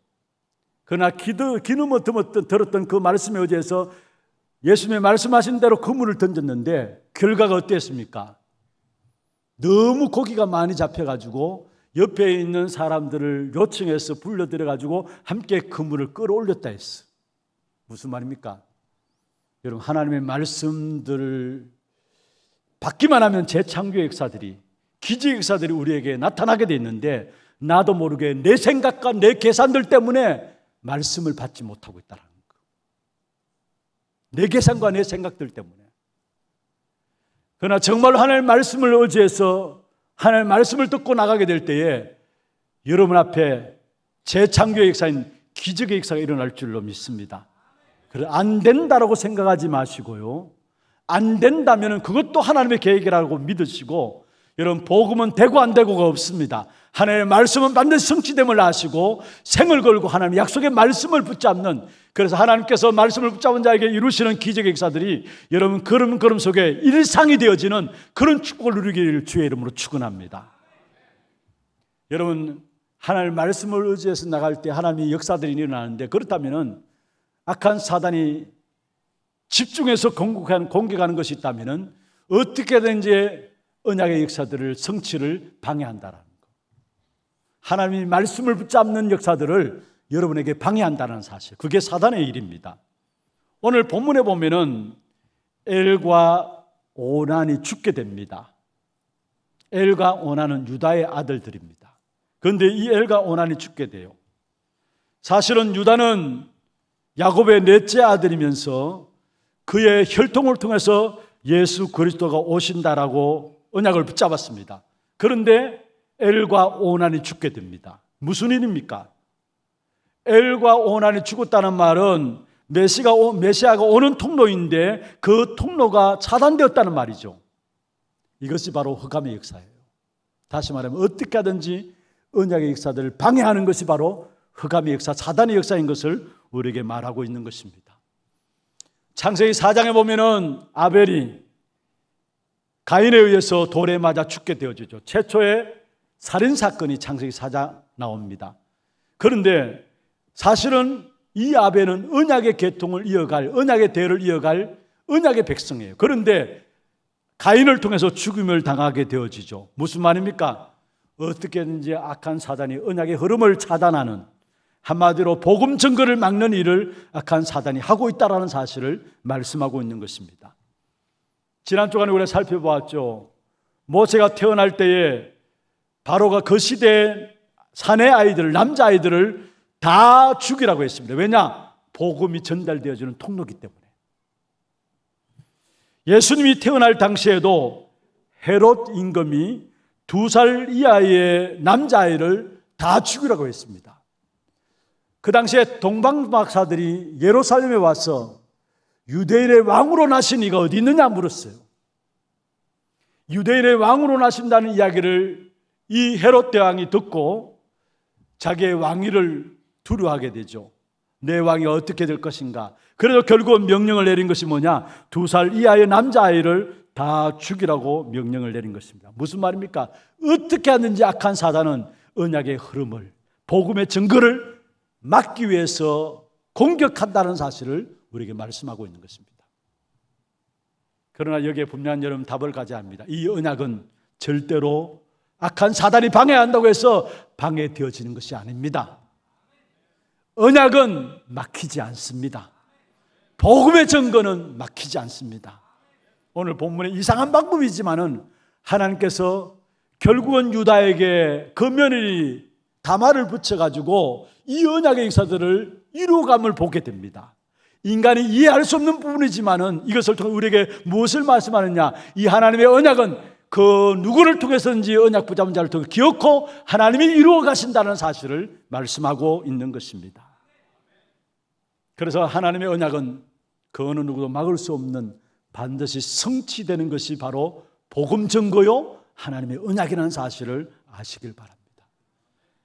그러나 기름을 들었던 그 말씀에 의지해서 예수님의 말씀하신 대로 그물을 던졌는데 결과가 어땠습니까? 너무 고기가 많이 잡혀가지고 옆에 있는 사람들을 요청해서 불러들여가지고 함께 그물을 끌어올렸다 했어. 무슨 말입니까? 여러분, 하나님의 말씀들을 받기만 하면 재창조의 역사들이, 기적의 역사들이 우리에게 나타나게 돼 있는데 나도 모르게 내 생각과 내 계산들 때문에 말씀을 받지 못하고 있다는 거. 내 계산과 내 생각들 때문에. 그러나 정말로 하나님의 말씀을 의지해서 하나님의 말씀을 듣고 나가게 될 때에 여러분 앞에 재창조의 역사인 기적의 역사가 일어날 줄로 믿습니다. 그래서 안 된다라고 생각하지 마시고요, 안 된다면 그것도 하나님의 계획이라고 믿으시고, 여러분, 복음은 되고 안 되고가 없습니다. 하나님의 말씀은 반드시 성취됨을 아시고 생을 걸고 하나님의 약속의 말씀을 붙잡는, 그래서 하나님께서 말씀을 붙잡은 자에게 이루시는 기적의 역사들이 여러분 걸음 속에 일상이 되어지는 그런 축복을 누리기를 주의 이름으로 축원합니다. 여러분, 하나님의 말씀을 의지해서 나갈 때 하나님의 역사들이 일어나는데, 그렇다면 악한 사단이 집중해서 공격하는 것이 있다면 어떻게든지 언약의 역사들을, 성취를 방해한다라는 것. 하나님이 말씀을 붙잡는 역사들을 여러분에게 방해한다는 사실, 그게 사단의 일입니다. 오늘 본문에 보면은 엘과 오난이 죽게 됩니다. 엘과 오난은 유다의 아들들입니다. 그런데 이 엘과 오난이 죽게 돼요. 사실은 유다는 야곱의 넷째 아들이면서 그의 혈통을 통해서 예수 그리스도가 오신다라고 언약을 붙잡았습니다. 그런데 엘과 오난이 죽게 됩니다. 무슨 일입니까? 엘과 오난이 죽었다는 말은 메시아가 오는 통로인데 그 통로가 차단되었다는 말이죠. 이것이 바로 흑암의 역사예요. 다시 말하면 어떻게 하든지 언약의 역사들을 방해하는 것이 바로 흑암의 역사, 사단의 역사인 것을 우리에게 말하고 있는 것입니다. 창세기 4장에 보면은 아벨이 가인에 의해서 돌에 맞아 죽게 되어지죠. 최초의 살인사건이 창세기 4장 나옵니다. 그런데 사실은 이 아벨은 언약의 계통을 이어갈, 언약의 대를 이어갈 언약의 백성이에요. 그런데 가인을 통해서 죽임을 당하게 되어지죠. 무슨 말입니까? 어떻게든지 악한 사단이 언약의 흐름을 차단하는, 한마디로 복음 증거를 막는 일을 악한 사단이 하고 있다는 사실을 말씀하고 있는 것입니다. 지난 주간에 우리가 살펴보았죠. 모세가 태어날 때에 바로가 그 시대의 사내 아이들, 남자 아이들을 다 죽이라고 했습니다. 왜냐? 복음이 전달되어지는 통로이기 때문에. 예수님이 태어날 당시에도 헤롯 임금이 2살 이하의 남자아이를 다 죽이라고 했습니다. 그 당시에 동방박사들이 예루살렘에 와서 유대인의 왕으로 나신 이가 어디 있느냐 물었어요. 유대인의 왕으로 나신다는 이야기를 이 헤롯 대왕이 듣고 자기의 왕위를 두려워하게 되죠. 내 왕이 어떻게 될 것인가. 그래서 결국은 명령을 내린 것이 뭐냐? 2살 이하의 남자아이를 다 죽이라고 명령을 내린 것입니다. 무슨 말입니까? 어떻게 하든지 악한 사단은 언약의 흐름을, 복음의 증거를 막기 위해서 공격한다는 사실을 우리에게 말씀하고 있는 것입니다. 그러나 여기에 분명한 여러분 답을 가져야 합니다. 이 언약은 절대로 악한 사단이 방해한다고 해서 방해되어지는 것이 아닙니다. 언약은 막히지 않습니다. 복음의 증거는 막히지 않습니다. 오늘 본문의 이상한 방법이지만은 하나님께서 결국은 유다에게 그 며느리 다말을 붙여가지고 이 언약의 역사들을 이루어감을 보게 됩니다. 인간이 이해할 수 없는 부분이지만은 이것을 통해 우리에게 무엇을 말씀하느냐? 이 하나님의 언약은 그 누구를 통해서든지 언약 붙잡은 자를 통해 기어코 하나님이 이루어 가신다는 사실을 말씀하고 있는 것입니다. 그래서 하나님의 언약은 그 어느 누구도 막을 수 없는 반드시 성취되는 것이 바로 복음 증거요 하나님의 언약이라는 사실을 아시길 바랍니다.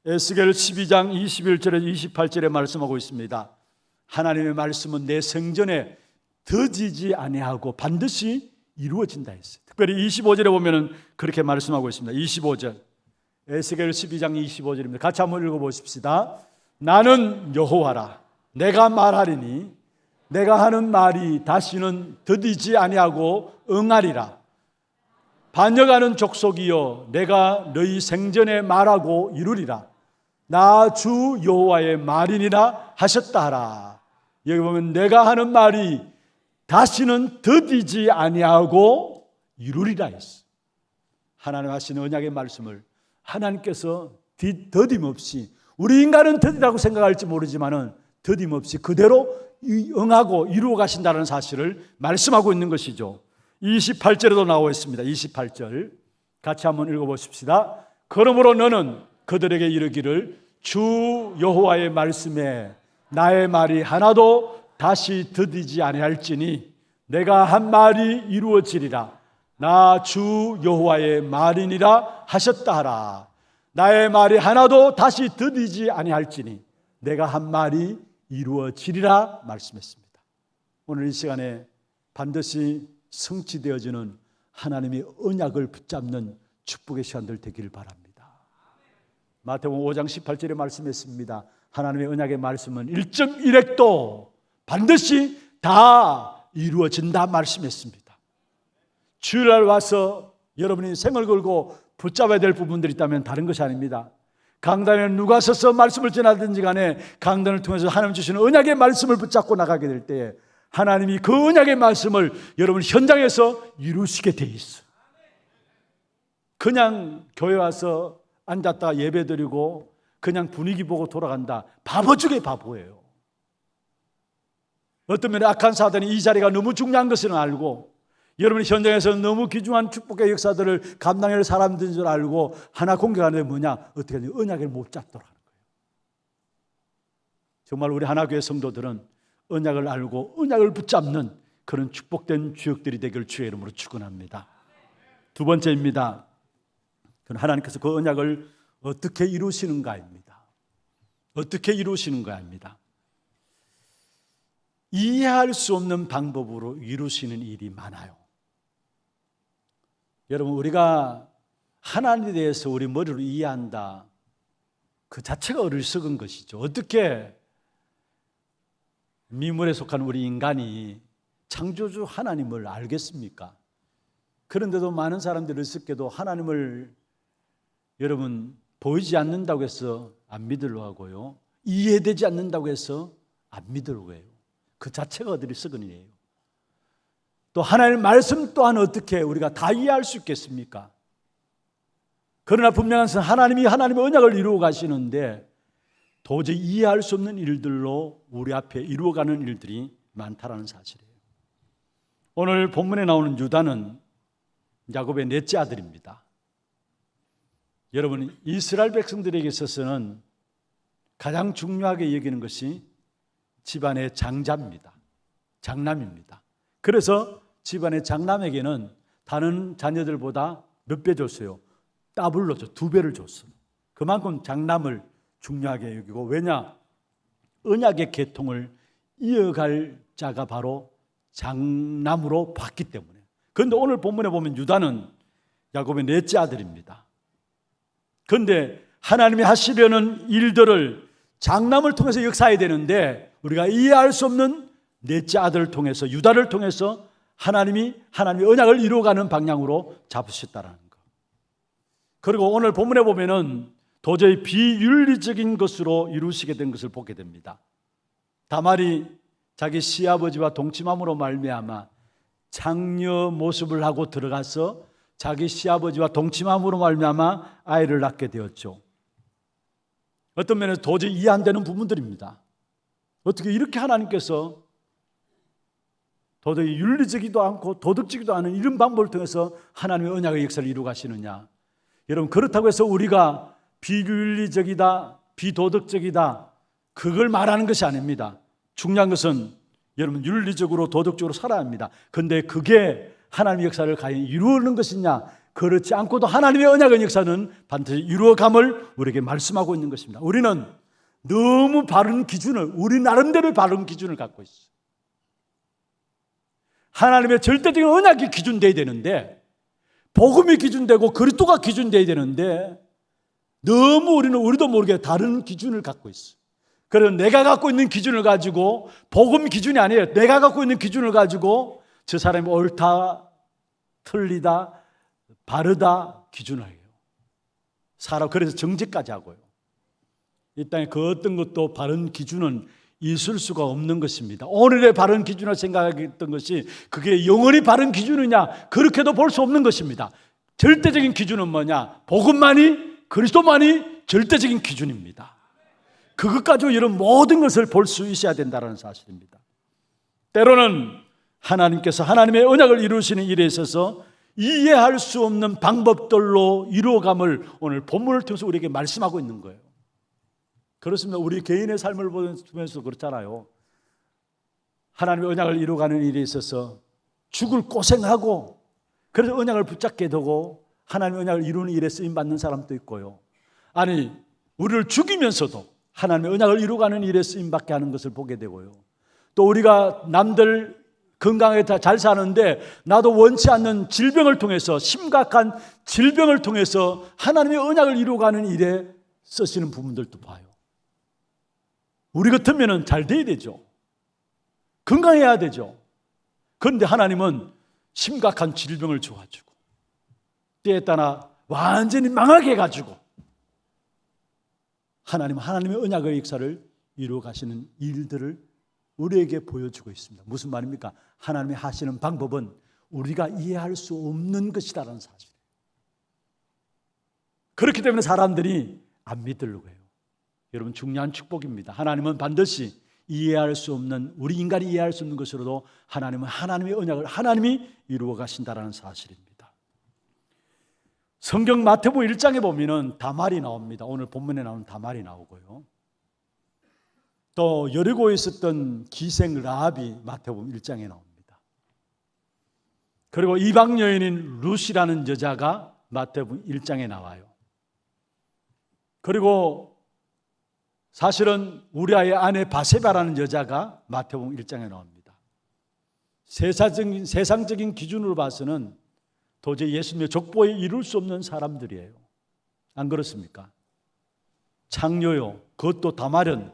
에스겔 12장 21절에서 28절에 말씀하고 있습니다. 하나님의 말씀은 내 생전에 더디지 아니하고 반드시 이루어진다 했어요. 특별히 25절에 보면은 그렇게 말씀하고 있습니다. 25절 에스겔 12장 25절입니다. 같이 한번 읽어보십시다. 나는 여호와라 내가 말하리니 내가 하는 말이 다시는 더디지 아니하고 응하리라. 반역하는 족속이여 내가 너희 생전에 말하고 이루리라. 나 주 여호와의 말이니라 하셨다 하라. 여기 보면 내가 하는 말이 다시는 더디지 아니하고 이루리라 했어. 하나님 하시는 언약의 말씀을 하나님께서 더딤없이, 우리 인간은 더디다고 생각할지 모르지만은 더딤없이 그대로 응하고 이루어 가신다는 사실을 말씀하고 있는 것이죠. 28절에도 나와 있습니다. 28절 같이 한번 읽어보십시다. 그러므로 너는 그들에게 이르기를 주 여호와의 말씀에 나의 말이 하나도 다시 더디지 아니할지니 내가 한 말이 이루어지리라. 나 주 여호와의 말이니라 하셨다 하라. 나의 말이 하나도 다시 더디지 아니할지니 내가 한 말이 이루어지리라 말씀했습니다. 오늘 이 시간에 반드시 성취되어지는 하나님의 언약을 붙잡는 축복의 시간들 되기를 바랍니다. 마태복음 5장 18절에 말씀했습니다. 하나님의 언약의 말씀은 1.1획도 반드시 다 이루어진다 말씀했습니다. 주일날 와서 여러분이 생을 걸고 붙잡아야 될 부분들이 있다면 다른 것이 아닙니다. 강단에 누가 서서 말씀을 전하든지 간에 강단을 통해서 하나님 주시는 언약의 말씀을 붙잡고 나가게 될 때에 하나님이 그 언약의 말씀을 여러분 현장에서 이루시게 돼 있어요. 그냥 교회 와서 앉았다가 예배드리고 그냥 분위기 보고 돌아간다. 바보 중에 바보예요. 어떤 면에 악한 사단이 이 자리가 너무 중요한 것을 알고 여러분이 현장에서 너무 귀중한 축복의 역사들을 감당할 사람들인 줄 알고 하나 공격하는 게 뭐냐? 어떻게 하냐? 언약을 못 잡도록 하는 거예요. 정말 우리 하나교회 성도들은 언약을 알고 언약을 붙잡는 그런 축복된 주역들이 되기를 주의 이름으로 축원합니다. 두 번째입니다. 그건 하나님께서 그 언약을 어떻게 이루시는가입니다. 어떻게 이루시는가입니다. 이해할 수 없는 방법으로 이루시는 일이 많아요. 여러분, 우리가 하나님에 대해서 우리 머리로 이해한다, 그 자체가 어리석은 것이죠. 어떻게 미물에 속한 우리 인간이 창조주 하나님을 알겠습니까? 그런데도 많은 사람들이 어리석게도 하나님을 여러분 보이지 않는다고 해서 안 믿으려고 하고요, 이해되지 않는다고 해서 안 믿으려고 해요. 그 자체가 어리석은 일이에요. 또 하나님의 말씀 또한 어떻게 우리가 다 이해할 수 있겠습니까? 그러나 분명한 것은 하나님의 언약을 이루어 가시는데 도저히 이해할 수 없는 일들로 우리 앞에 이루어가는 일들이 많다라는 사실이에요. 오늘 본문에 나오는 유다는 야곱의 넷째 아들입니다. 여러분, 이스라엘 백성들에게 있어서는 가장 중요하게 여기는 것이 집안의 장자입니다. 장남입니다. 그래서 집안의 장남에게는 다른 자녀들보다 몇 배 줬어요? 더블로 줬어요. 2배를 줬어요. 그만큼 장남을 중요하게 여기고, 왜냐? 언약의 계통을 이어갈 자가 바로 장남으로 봤기 때문에. 그런데 오늘 본문에 보면 유다는 야곱의 넷째 아들입니다. 그런데 하나님이 하시려는 일들을 장남을 통해서 역사해야 되는데 우리가 이해할 수 없는 넷째 아들을 통해서, 유다를 통해서 하나님의 언약을 이루어가는 방향으로 잡으셨다는 것. 그리고 오늘 본문에 보면은 도저히 비윤리적인 것으로 이루시게 된 것을 보게 됩니다. 다말이 자기 시아버지와 동침함으로 말미암아 장녀 모습을 하고 들어가서 자기 시아버지와 동침함으로 말미암아 아이를 낳게 되었죠. 어떤 면에서 도저히 이해 안 되는 부분들입니다. 어떻게 이렇게 하나님께서 도저히 윤리적이지도 않고 도덕적이지도 않은 이런 방법을 통해서 하나님의 언약의 역사를 이루어 가시느냐. 여러분, 그렇다고 해서 우리가 비윤리적이다, 비도덕적이다, 그걸 말하는 것이 아닙니다. 중요한 것은 여러분, 윤리적으로 도덕적으로 살아야 합니다. 그런데 그게 하나님의 역사를 과연 이루는 것이냐? 그렇지 않고도 하나님의 언약의 역사는 반드시 이루어감을 우리에게 말씀하고 있는 것입니다. 우리는 너무 바른 기준을, 우리 나름대로의 바른 기준을 갖고 있어요. 하나님의 절대적인 언약이 기준되어야 되는데, 복음이 기준되고 그리스도가 기준되어야 되는데, 너무 우리도 모르게 다른 기준을 갖고 있어요. 그래서 내가 갖고 있는 기준을 가지고, 복음 기준이 아니에요. 내가 갖고 있는 기준을 가지고 저 사람이 옳다, 틀리다, 바르다 기준을 해요. 그래서 정죄까지 하고요. 이 땅에 그 어떤 것도 바른 기준은 있을 수가 없는 것입니다. 오늘의 바른 기준을 생각했던 것이 그게 영원히 바른 기준이냐? 그렇게도 볼 수 없는 것입니다. 절대적인 기준은 뭐냐? 복음만이, 그리스도만이 절대적인 기준입니다. 그것 가지고 이런 모든 것을 볼 수 있어야 된다는 사실입니다. 때로는 하나님께서 하나님의 언약을 이루시는 일에 있어서 이해할 수 없는 방법들로 이루어감을 오늘 본문을 통해서 우리에게 말씀하고 있는 거예요. 그렇습니다. 우리 개인의 삶을 보면서 그렇잖아요. 하나님의 언약을 이루어가는 일에 있어서 죽을 고생하고, 그래서 언약을 붙잡게 되고 하나님의 언약을 이루는 일에 쓰임받는 사람도 있고요. 아니, 우리를 죽이면서도 하나님의 언약을 이루어가는 일에 쓰임받게 하는 것을 보게 되고요. 또 우리가 남들 건강하게 잘 사는데 나도 원치 않는 질병을 통해서, 심각한 질병을 통해서 하나님의 언약을 이루어가는 일에 쓰시는 부분들도 봐요. 우리 같으면 잘 돼야 되죠. 건강해야 되죠. 그런데 하나님은 심각한 질병을 줘가지고 때에 따라 완전히 망하게 해가지고 하나님의 언약의 역사를 이루어 가시는 일들을 우리에게 보여주고 있습니다. 무슨 말입니까? 하나님이 하시는 방법은 우리가 이해할 수 없는 것이라는 사실. 그렇기 때문에 사람들이 안 믿으려고 해요. 여러분, 중요한 축복입니다. 하나님은 반드시 이해할 수 없는, 우리 인간이 이해할 수 없는 것으로도 하나님은 하나님의 언약을 하나님이 이루어 가신다는 사실입니다. 성경 마태복음 1장에 보면은 다말이 나옵니다. 오늘 본문에 나오는 다말이 나오고요. 또 여리고에 있었던 기생 라합이 마태복음 1장에 나옵니다. 그리고 이방 여인인 룻이라는 여자가 마태복음 1장에 나와요. 그리고 사실은 우리아의 아내 바세바라는 여자가 마태복음 1장에 나옵니다. 세상적인 기준으로 봐서는 도저히 예수님의 족보에 이룰 수 없는 사람들이에요. 안 그렇습니까? 창녀요. 그것도 다말은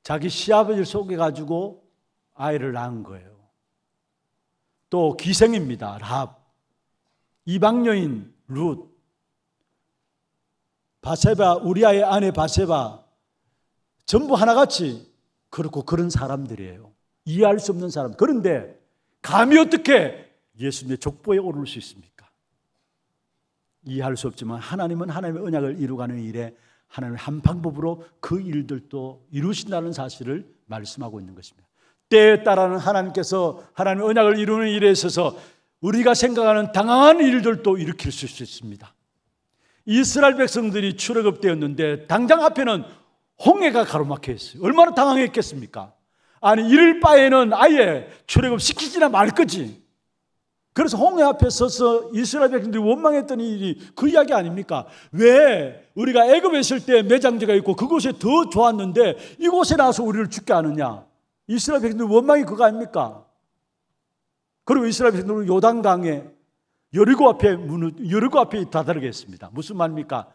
자기 시아버지를 속여가지고 아이를 낳은 거예요. 또 기생입니다. 라합, 이방 여인 룻, 바세바, 우리아의 아내 바세바, 전부 하나같이 그렇고 그런 사람들이에요. 이해할 수 없는 사람. 그런데 감히 어떻게 예수님의 족보에 오를 수 있습니까? 이해할 수 없지만 하나님은 하나님의 언약을 이루가는 일에 하나님의 한 방법으로 그 일들도 이루신다는 사실을 말씀하고 있는 것입니다. 때에 따라는 하나님께서 하나님의 언약을 이루는 일에 있어서 우리가 생각하는 당황한 일들도 일으킬 수 있습니다. 이스라엘 백성들이 출애굽되었는데 당장 앞에는 홍해가 가로막혀 있어요. 얼마나 당황했겠습니까? 아니 이럴 바에는 아예 출애굽시키지나 말 거지. 그래서 홍해 앞에 서서 이스라엘 백성들이 원망했던 일이 그 이야기 아닙니까? 왜 우리가 애굽에 있을 때 매장지가 있고 그곳에 더 좋았는데 이곳에 나와서 우리를 죽게 하느냐? 이스라엘 백성들 원망이 그거 아닙니까? 그리고 이스라엘 백성들은 요단강에 여리고 앞에 다다르게 했습니다. 무슨 말입니까?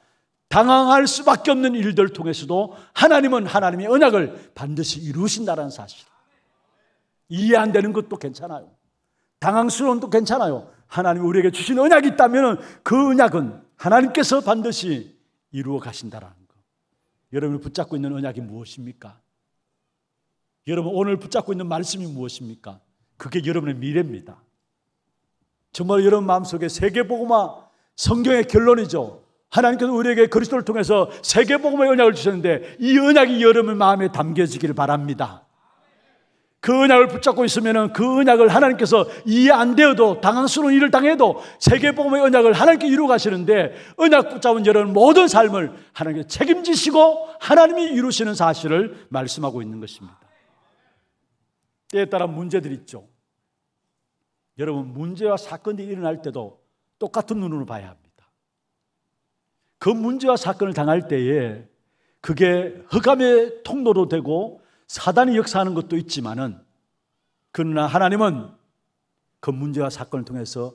당황할 수밖에 없는 일들을 통해서도 하나님은 하나님의 언약을 반드시 이루신다는 사실. 이해 안 되는 것도 괜찮아요. 당황스러운 것도 괜찮아요. 하나님이 우리에게 주신 언약이 있다면 그 언약은 하나님께서 반드시 이루어 가신다는 것. 여러분이 붙잡고 있는 언약이 무엇입니까? 여러분 오늘 붙잡고 있는 말씀이 무엇입니까? 그게 여러분의 미래입니다. 정말 여러분 마음속에 세계복음화 성경의 결론이죠. 하나님께서 우리에게 그리스도를 통해서 세계복음의 언약을 주셨는데 이 언약이 여러분의 마음에 담겨지기를 바랍니다. 그 언약을 붙잡고 있으면 그 언약을 하나님께서 이해 안 되어도 당황스러운 일을 당해도 세계복음의 언약을 하나님께 이루어 가시는데 언약 붙잡은 여러분 모든 삶을 하나님께 책임지시고 하나님이 이루시는 사실을 말씀하고 있는 것입니다. 때에 따라 문제들이 있죠. 여러분 문제와 사건이 일어날 때도 똑같은 눈으로 봐야 합니다. 그 문제와 사건을 당할 때에 그게 흑암의 통로로 되고 사단이 역사하는 것도 있지만은 그러나 하나님은 그 문제와 사건을 통해서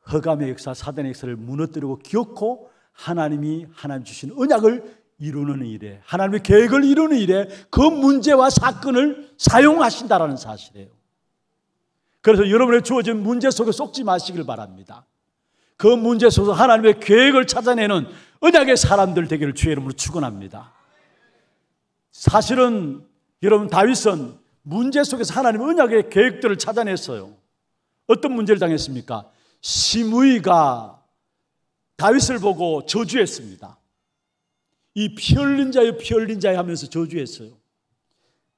흑암의 역사, 사단의 역사를 무너뜨리고 기어코 하나님 주신 언약을 이루는 일에 하나님의 계획을 이루는 일에 그 문제와 사건을 사용하신다라는 사실이에요. 그래서 여러분의 주어진 문제 속에 속지 마시길 바랍니다. 그 문제 속에서 하나님의 계획을 찾아내는 언약의 사람들 되기를 주의 이름으로 축원합니다. 사실은 여러분 다윗은 문제 속에서 하나님의 언약의 계획들을 찾아냈어요. 어떤 문제를 당했습니까? 시므이가 다윗을 보고 저주했습니다. 이 피 흘린 자여 피 흘린 자여 하면서 저주했어요.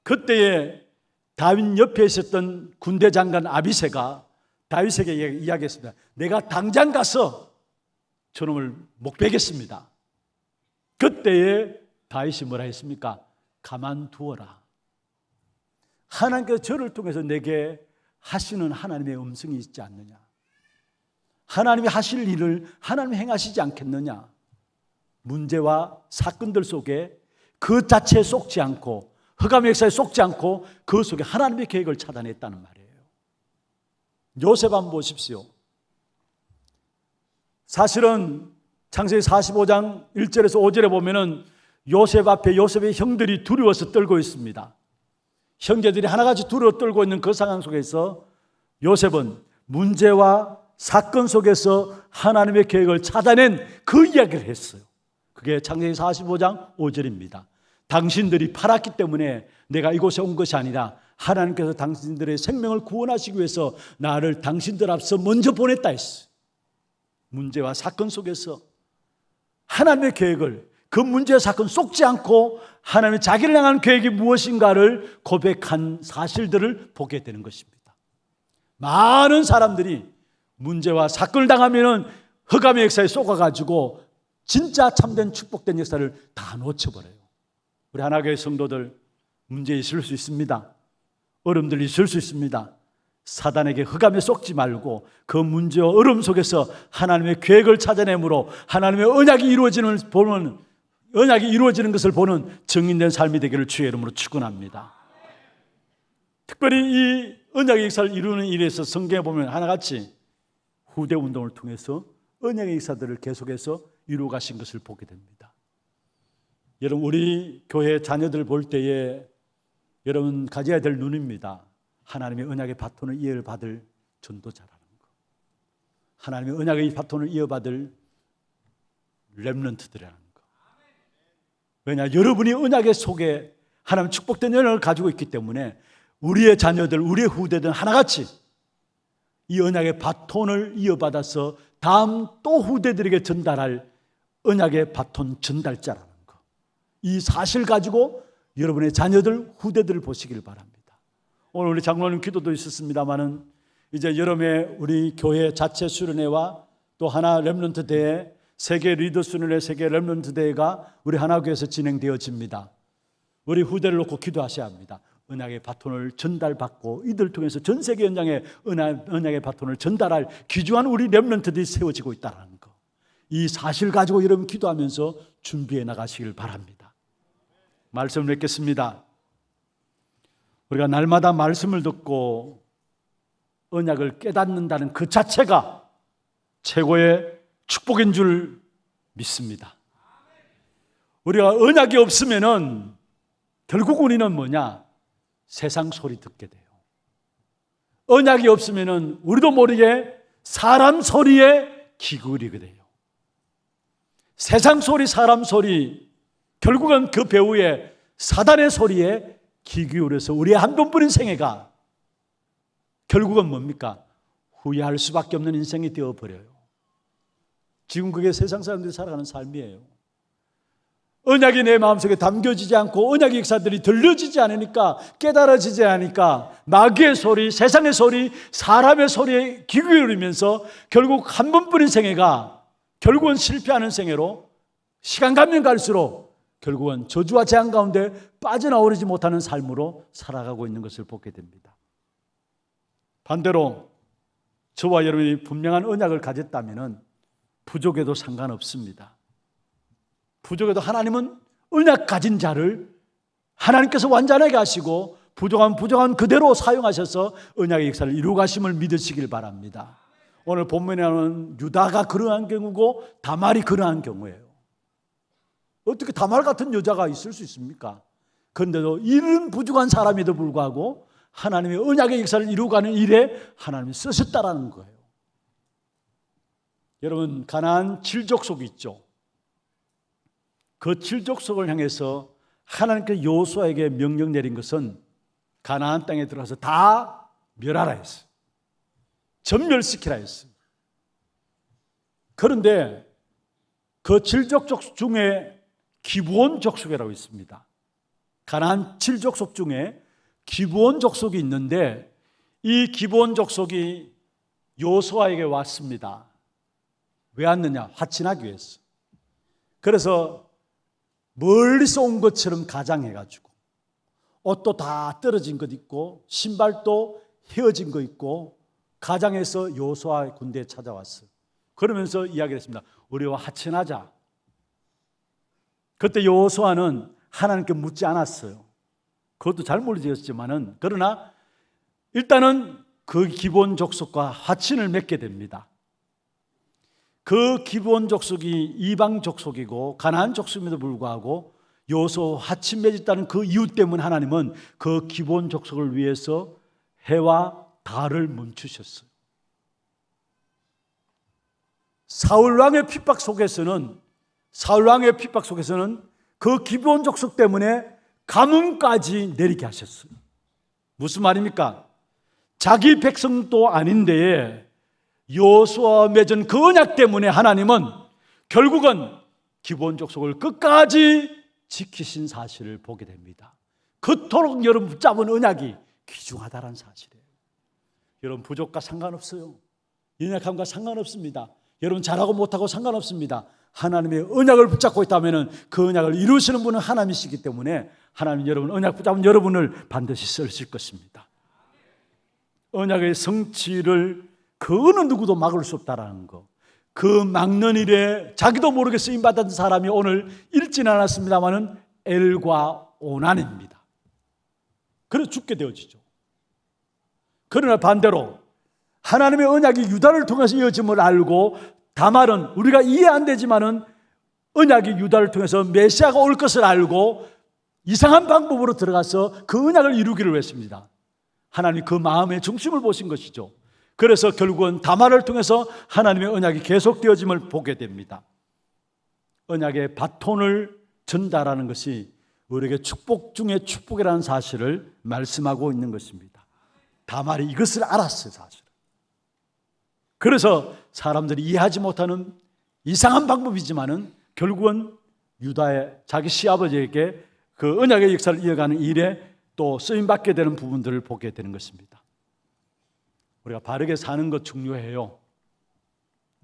그때에 다윗 옆에 있었던 군대 장관 아비새가 다윗에게 이야기했습니다. 내가 당장 가서 저놈을 목베겠습니다. 그때에 다윗이 뭐라 했습니까? 가만두어라. 하나님께서 저를 통해서 내게 하시는 하나님의 음성이 있지 않느냐? 하나님이 하실 일을 하나님이 행하시지 않겠느냐? 문제와 사건들 속에 그 자체에 속지 않고 흑암의 역사에 속지 않고 그 속에 하나님의 계획을 찾아냈다는 말이에요. 요셉 한번 보십시오. 사실은 창세기 45장 1절에서 5절에 보면은 요셉 앞에 요셉의 형들이 두려워서 떨고 있습니다. 형제들이 하나같이 두려워 떨고 있는 그 상황 속에서 요셉은 문제와 사건 속에서 하나님의 계획을 찾아낸 그 이야기를 했어요. 그게 창세기 45장 5절입니다. 당신들이 팔았기 때문에 내가 이곳에 온 것이 아니라 하나님께서 당신들의 생명을 구원하시기 위해서 나를 당신들 앞서 먼저 보냈다 했어요. 문제와 사건 속에서 하나님의 계획을 그 문제와 사건 속지 않고 하나님의 자기를 향한 계획이 무엇인가를 고백한 사실들을 보게 되는 것입니다. 많은 사람들이 문제와 사건을 당하면 흑암의 역사에 쏘가가지고 진짜 참된 축복된 역사를 다 놓쳐버려요. 우리 하나교회 성도들 문제 있을 수 있습니다. 어려움들 있을 수 있습니다. 사단에게 흑암에 속지 말고 그 문제와 어려움 속에서 하나님의 계획을 찾아내므로 하나님의 언약이 이루어지는 것을 보는 증인된 삶이 되기를 주의 이름으로 축원합니다. 특별히 이 언약의 역사를 이루는 일에서 성경에 보면 하나같이 후대 운동을 통해서 언약의 역사들을 계속해서 이루어 가신 것을 보게 됩니다. 여러분 우리 교회 자녀들 볼 때에 여러분 가져야 될 눈입니다. 하나님의 언약의 바톤을 이어받을 전도자라는 것. 하나님의 언약의 바톤을 이어받을 렘넌트들이라는 것. 왜냐 여러분이 언약의 속에 하나님 축복된 언약을 가지고 있기 때문에 우리의 자녀들, 우리의 후대들은 하나같이 이 언약의 바톤을 이어받아서 다음 또 후대들에게 전달할 언약의 바톤 전달자라는 거. 이 사실 가지고 여러분의 자녀들, 후대들을 보시길 바랍니다. 오늘 우리 장로님 기도도 있었습니다마는 이제 여름에 우리 교회 자체 수련회와 또 하나 렘넌트 대회, 세계 리더 수련회, 세계 렘넌트 대회가 우리 하나교회에서 진행되어집니다. 우리 후대를 놓고 기도하셔야 합니다. 언약의 바톤을 전달받고 이들 통해서 전 세계 언약의 바톤을 전달할 귀중한 우리 렘넌트들이 세워지고 있다는 거. 이 사실 가지고 여러분 기도하면서 준비해 나가시길 바랍니다. 말씀을 맺겠습니다. 우리가 날마다 말씀을 듣고 언약을 깨닫는다는 그 자체가 최고의 축복인 줄 믿습니다. 우리가 언약이 없으면은 결국 우리는 뭐냐? 세상 소리 듣게 돼요. 언약이 없으면은 우리도 모르게 사람 소리에 귀 기울이게 돼요. 세상 소리, 사람 소리, 결국은 그 배후에 사단의 소리에 귀 기울여서 우리의 한 번뿐인 생애가 결국은 뭡니까? 후회할 수밖에 없는 인생이 되어버려요. 지금 그게 세상 사람들이 살아가는 삶이에요. 언약이 내 마음속에 담겨지지 않고 언약의 역사들이 들려지지 않으니까, 깨달아지지 않으니까 마귀의 소리, 세상의 소리, 사람의 소리에 귀 기울이면서 결국 한 번뿐인 생애가 결국은 실패하는 생애로 시간 가면 갈수록 결국은 저주와 재앙 가운데 빠져나오지 못하는 삶으로 살아가고 있는 것을 보게 됩니다. 반대로 저와 여러분이 분명한 언약을 가졌다면 부족해도 상관없습니다. 부족해도 하나님은 언약 가진 자를 하나님께서 완전하게 하시고 부족한 그대로 사용하셔서 언약의 역사를 이루가심을 믿으시길 바랍니다. 오늘 본문에 나오는 유다가 그러한 경우고 다말이 그러한 경우예요. 어떻게 다말 같은 여자가 있을 수 있습니까? 그런데도 이런 부족한 사람에도 불구하고 하나님의 언약의 역사를 이루어가는 일에 하나님이 쓰셨다라는 거예요. 여러분, 가나안 7족속이 있죠. 그 7족속을 향해서 하나님께서 여호수아에게 명령 내린 것은 가나안 땅에 들어가서 다 멸하라 했어요. 전멸시키라 했어요. 그런데 그 7족속 중에 기브온 족속이라고 있습니다. 가나안 7족속 중에 기브온 족속이 있는데 이 기브온 족속이 여호수아에게 왔습니다. 왜 왔느냐? 화친하기 위해서. 그래서 멀리서 온 것처럼 가장해가지고 옷도 다 떨어진 것 있고 신발도 헤어진 거 있고 가장해서 여호수아 군대에 찾아왔어요. 그러면서 이야기를 했습니다. 우리와 화친하자. 그때 여호수아는 하나님께 묻지 않았어요. 그것도 잘 모르겠지만은 그러나 일단은 그 기브온 족속과 화친을 맺게 됩니다. 그 기브온 족속이 이방 족속이고 가나안 족속임에도 불구하고 여호수아와 화친 맺었다는 그 이유 때문에 하나님은 그 기브온 족속을 위해서 해와 달을 멈추셨어요. 사울 왕의 핍박 속에서는 그 기브온 족속 때문에 가뭄까지 내리게 하셨어요. 무슨 말입니까? 자기 백성도 아닌데 여호수아와 맺은 그 언약 때문에 하나님은 결국은 기브온 족속을 끝까지 지키신 사실을 보게 됩니다. 그토록 여러분 붙잡은 언약이 귀중하다는 사실이에요. 여러분 부족과 상관없어요. 연약함과 상관없습니다. 여러분 잘하고 못하고 상관없습니다. 하나님의 언약을 붙잡고 있다면 그 언약을 이루시는 분은 하나님이시기 때문에 하나님 여러분 언약 붙잡은 여러분을 반드시 쓰실 것입니다. 언약의 성취를 그 어느 누구도 막을 수 없다라는 거. 그 막는 일에 자기도 모르게 쓰임받은 사람이 오늘 읽지는 않았습니다마는 엘과 오난입니다. 그래서 죽게 되어지죠. 그러나 반대로 하나님의 언약이 유다를 통해서 이어짐을 알고 다말은 우리가 이해 안 되지만은 언약이 유다를 통해서 메시아가 올 것을 알고 이상한 방법으로 들어가서 그 언약을 이루기를 했습니다. 하나님 그 마음의 중심을 보신 것이죠. 그래서 결국은 다말을 통해서 하나님의 언약이 계속되어짐을 보게 됩니다. 언약의 바톤을 전달하는 것이 우리에게 축복 중에 축복이라는 사실을 말씀하고 있는 것입니다. 다말이 이것을 알았어요, 사실. 그래서 사람들이 이해하지 못하는 이상한 방법이지만은 결국은 유다의 자기 시아버지에게 그 언약의 역사를 이어가는 일에 또 쓰임받게 되는 부분들을 보게 되는 것입니다. 우리가 바르게 사는 것 중요해요.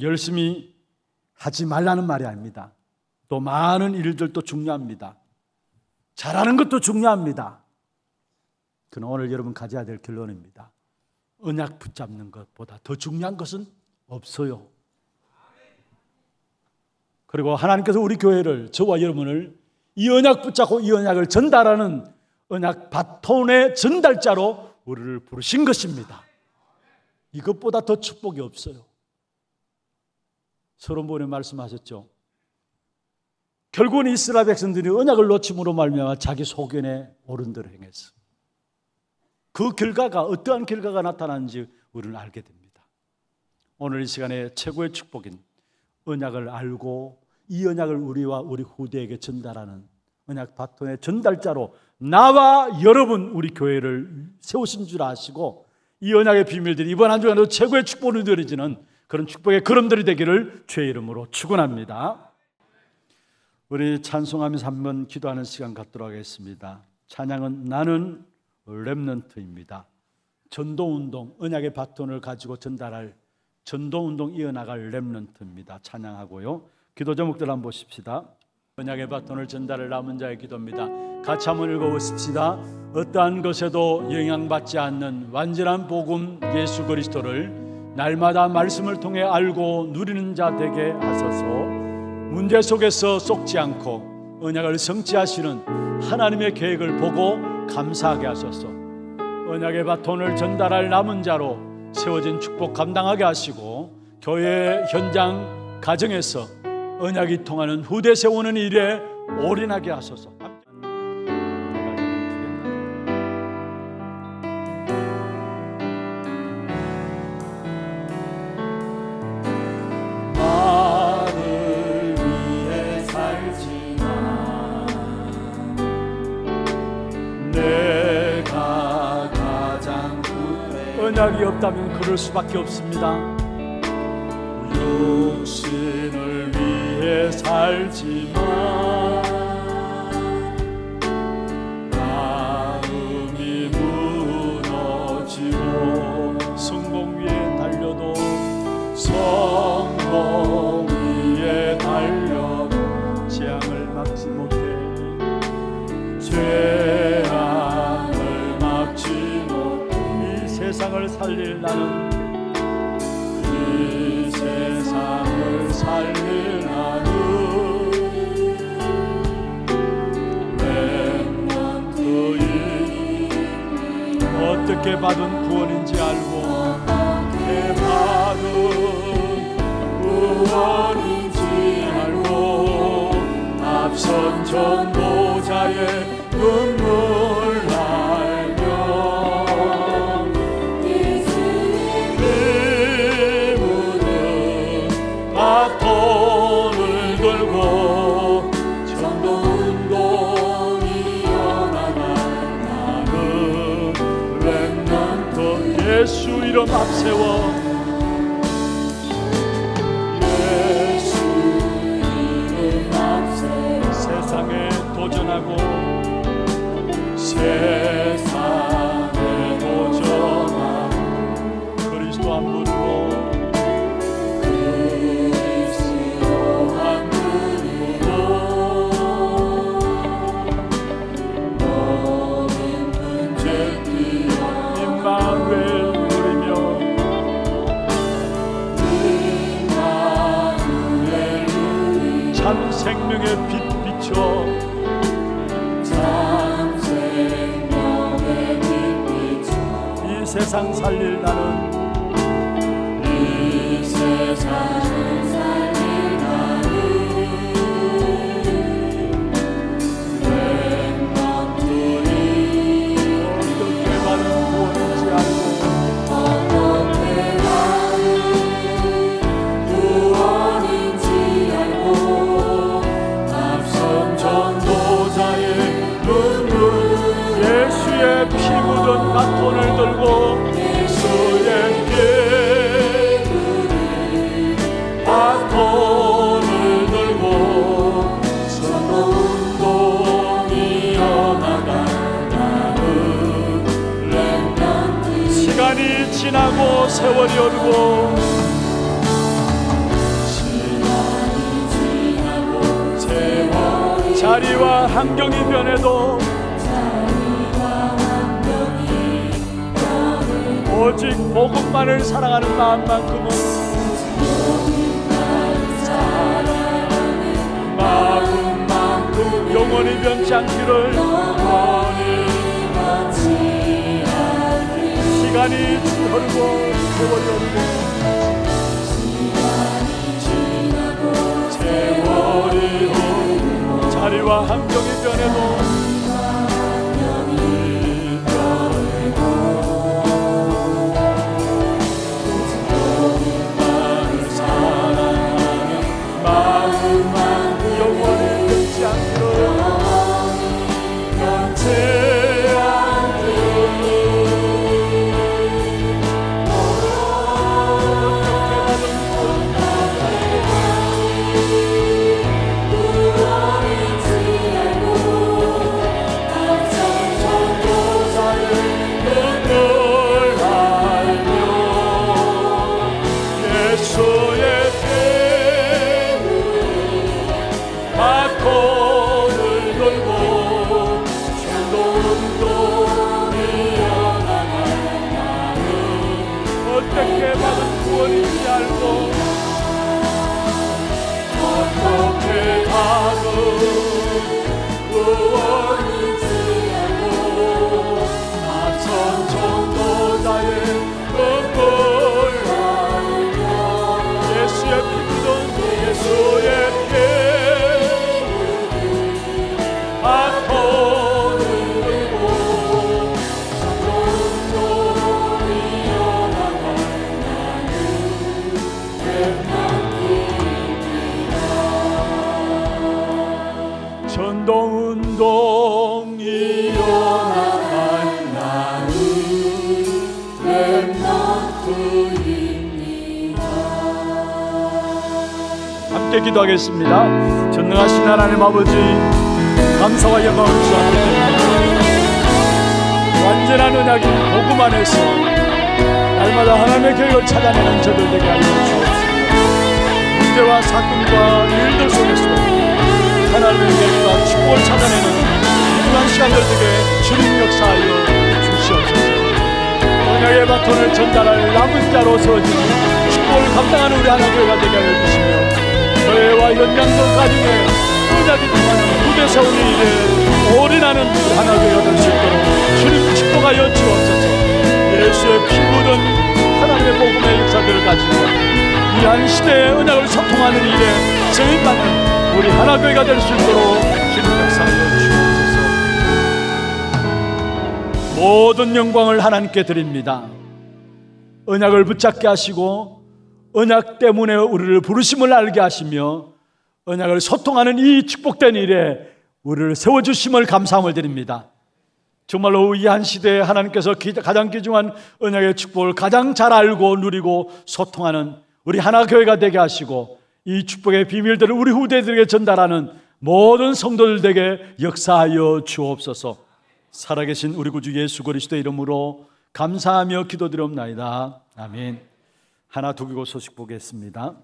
열심히 하지 말라는 말이 아닙니다. 또 많은 일들도 중요합니다. 잘하는 것도 중요합니다. 그러나 오늘 여러분 가져야 될 결론입니다. 언약 붙잡는 것보다 더 중요한 것은 없어요. 그리고 하나님께서 우리 교회를, 저와 여러분을 이 언약 붙잡고 이 언약을 전달하는 언약 바톤의 전달자로 우리를 부르신 것입니다. 이것보다 더 축복이 없어요. 서론본에 말씀하셨죠. 결국은 이스라엘 백성들이 언약을 놓침으로 말미암아 자기 소견에 옳은 대로 행했어. 그 결과가 어떠한 결과가 나타나는지 우리는 알게 됩니다. 오늘 이 시간에 최고의 축복인 언약을 알고 이 언약을 우리와 우리 후대에게 전달하는 언약 바톤의 전달자로 나와 여러분 우리 교회를 세우신 줄 아시고 이 언약의 비밀들이 이번 한 주간도 최고의 축복을 누려지는 그런 축복의 걸음들이 되기를 주의 이름으로 축원합니다. 우리 찬송하면서 한번 기도하는 시간 갖도록 하겠습니다. 찬양은 나는 렘넌트입니다. 전도운동, 언약의 바톤을 가지고 전달할 전도운동 이어나갈 렘넌트입니다. 찬양하고요. 기도 제목들 한번 보십시다. 언약의 바톤을 전달할 남은 자의 기도입니다. 같이 한번 읽어보십시다. 어떠한 것에도 영향받지 않는 완전한 복음 예수 그리스도를 날마다 말씀을 통해 알고 누리는 자 되게 하소서. 문제 속에서 속지 않고 언약을 성취하시는 하나님의 계획을 보고 감사하게 하소서. 언약의 바톤을 전달할 남은 자로 세워진 축복 감당하게 하시고 교회 현장 가정에서 언약이 통하는 후대 세우는 일에 올인하게 하소서. 나를 위해 살지만 내가 가장 언약이 없다면 그럴 수밖에 없습니다. 육신을 위해 살지만 마음이 무너지고 성공 위에 달려도 성공 위에 달려도 재앙을 막지 못해 재앙을 막지 못해 이 세상을 살릴 나는 이 세상을 살릴 나는 렘넌트인 어떻게 받은 구원인지 알고 어떻게 받은 구원인지 알고 앞선 전도자의 눈물 알며 바톤을 들고 전도운동이 일어나는 나는 렘넌트 예수 이름 앞세워 예수 이름 앞세워 세상에 도전하고 세상에 도전하고 그리스도 안부르고 참 생명의 빛 비춰 참 생명의 빛 비춰 이 세상 살릴 나는 이 세상을 살릴 나는 렘넌트인 어떻게 받은 구원인지 알고 어떻게 받은 구원인지 알고 앞선 전도자의 눈물 예수의 피 묻은 바톤을 들고 예수의 피 묻은 지나고 세월이 오르고 자리와 환경이 변해도 오직 복음만을 사랑하는 마음만큼은 영원히 변치 않기를. 시간이 흐르고 세월이 오르고 자리와 환경이 변해도 전도운동 일어나갈 나는 렘넌트입니다. 함께 기도하겠습니다. 전능하신 하나님 아버지, 감사와 영광을 주옵소서. 완전한 은약인 복음 안에서 날마다 하나님의 계획을 찾아내는 저들 되게 하여 주옵소서. 문제와 사건과 일들 속에서 하나님의 계획과 축복을 찾아내는 귀중한 시간들 되게 주님 역사하여 주시옵소서. 언약의 바톤을 전달할 남은 자로 서어지니 축복을 감당하는 우리 하나교회가 되게 하여 주시며, 교회와 현장도 가정에 언약이 통하는 무대 세우는 일에 올인하는 우리 하나교회가 될 수 있도록 주님 축복하여 주옵소서. 예수의 피 묻은 하나님의 복음의 역사들을 가지고 이 한 시대의 언약을 소통하는 일에 쓰임받는 우리 하나교회가 될 수 있도록 주님 역사하여 주옵소서. 모든 영광을 하나님께 드립니다. 언약을 붙잡게 하시고 언약 때문에 우리를 부르심을 알게 하시며 언약을 소통하는 이 축복된 일에 우리를 세워주심을 감사함을 드립니다. 정말로 이 한 시대에 하나님께서 가장 귀중한 언약의 축복을 가장 잘 알고 누리고 소통하는 우리 하나교회가 되게 하시고, 이 축복의 비밀들을 우리 후대들에게 전달하는 모든 성도들에게 역사하여 주옵소서. 살아계신 우리 구주 예수 그리스도의 이름으로 감사하며 기도드리옵나이다. 아멘. 하나 두기고 소식 보겠습니다.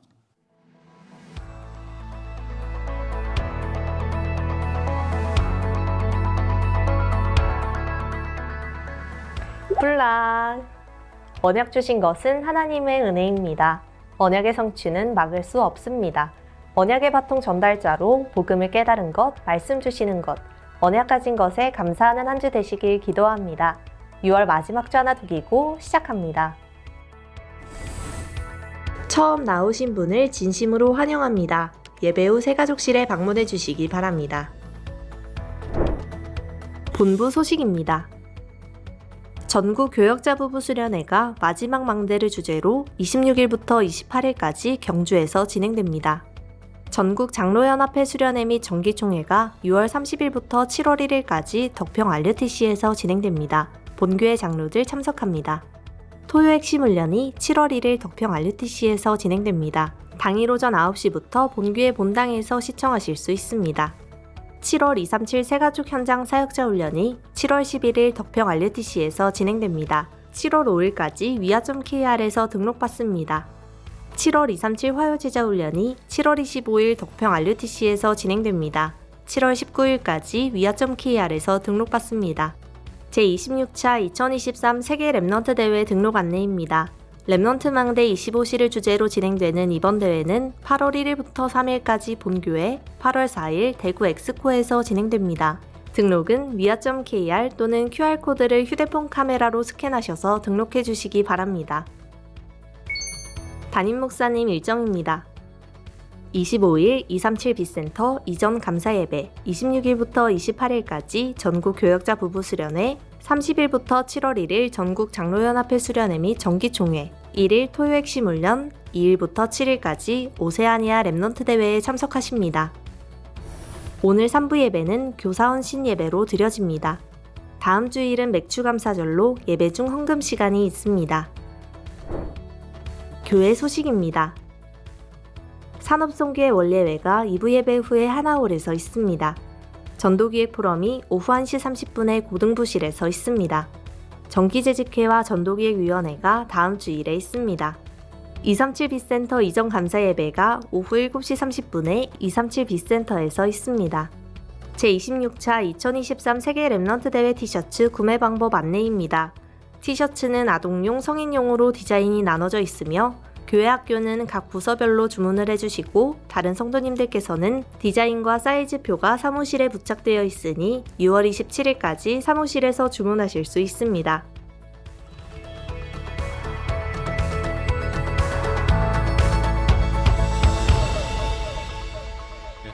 훌라. 언약 주신 것은 하나님의 은혜입니다. 언약의 성취는 막을 수 없습니다. 언약의 바통 전달자로 복음을 깨달은 것, 말씀 주시는 것, 언약 가진 것에 감사하는 한 주 되시길 기도합니다. 6월 마지막 주 하나 두기고 시작합니다. 처음 나오신 분을 진심으로 환영합니다. 예배 후 새가족실에 방문해 주시기 바랍니다. 본부 소식입니다. 전국 교역자 부부 수련회가 마지막 망대를 주제로 26일부터 28일까지 경주에서 진행됩니다. 전국 장로연합회 수련회 및 정기총회가 6월 30일부터 7월 1일까지 덕평 RUTC에서 진행됩니다. 본교회 장로들 참석합니다. 토요 핵심 훈련이 7월 1일 덕평 RUTC에서 진행됩니다. 당일 오전 9시부터 본교회 본당에서 시청하실 수 있습니다. 7월 237 새가족 현장 사역자 훈련이 7월 11일 덕평 RUTC에서 진행됩니다. 7월 5일까지 위아.kr에서 등록받습니다. 7월 237 화요제자훈련이 7월 25일 덕평 RUTC에서 진행됩니다. 7월 19일까지 위아.kr에서 등록받습니다. 제26차 2023 세계 랩넌트 대회 등록 안내입니다. 랩넌트 망대 25시를 주제로 진행되는 이번 대회는 8월 1일부터 3일까지 본교회, 8월 4일 대구 엑스코에서 진행됩니다. 등록은 위아.kr 또는 QR코드를 휴대폰 카메라로 스캔하셔서 등록해 주시기 바랍니다. 담임 목사님 일정입니다. 25일 237 빗센터 이전 감사예배, 26일부터 28일까지 전국 교역자 부부 수련회, 30일부터 7월 1일 전국 장로연합회 수련회 및 정기총회, 1일 토요 핵심 훈련, 2일부터 7일까지 오세아니아 랩넌트 대회에 참석하십니다. 오늘 3부 예배는 교사원 신예배로 드려집니다. 다음 주일은 맥주감사절로 예배 중 헌금 시간이 있습니다. 교회 소식입니다. 산업송교회 원례회가 2부 예배 후에 하나홀에서 있습니다. 전도기획 포럼이 오후 1시 30분에 고등부실에서 있습니다. 정기재직회와 전도기획위원회가 다음 주일에 있습니다. 237 빗센터 이전 감사 예배가 오후 7시 30분에 237 빗센터에서 있습니다. 제26차 2023 세계 랩넌트 대회 티셔츠 구매 방법 안내입니다. 티셔츠는 아동용, 성인용으로 디자인이 나눠져 있으며 교회 학교는 각 부서별로 주문을 해주시고 다른 성도님들께서는 디자인과 사이즈표가 사무실에 부착되어 있으니 6월 27일까지 사무실에서 주문하실 수 있습니다.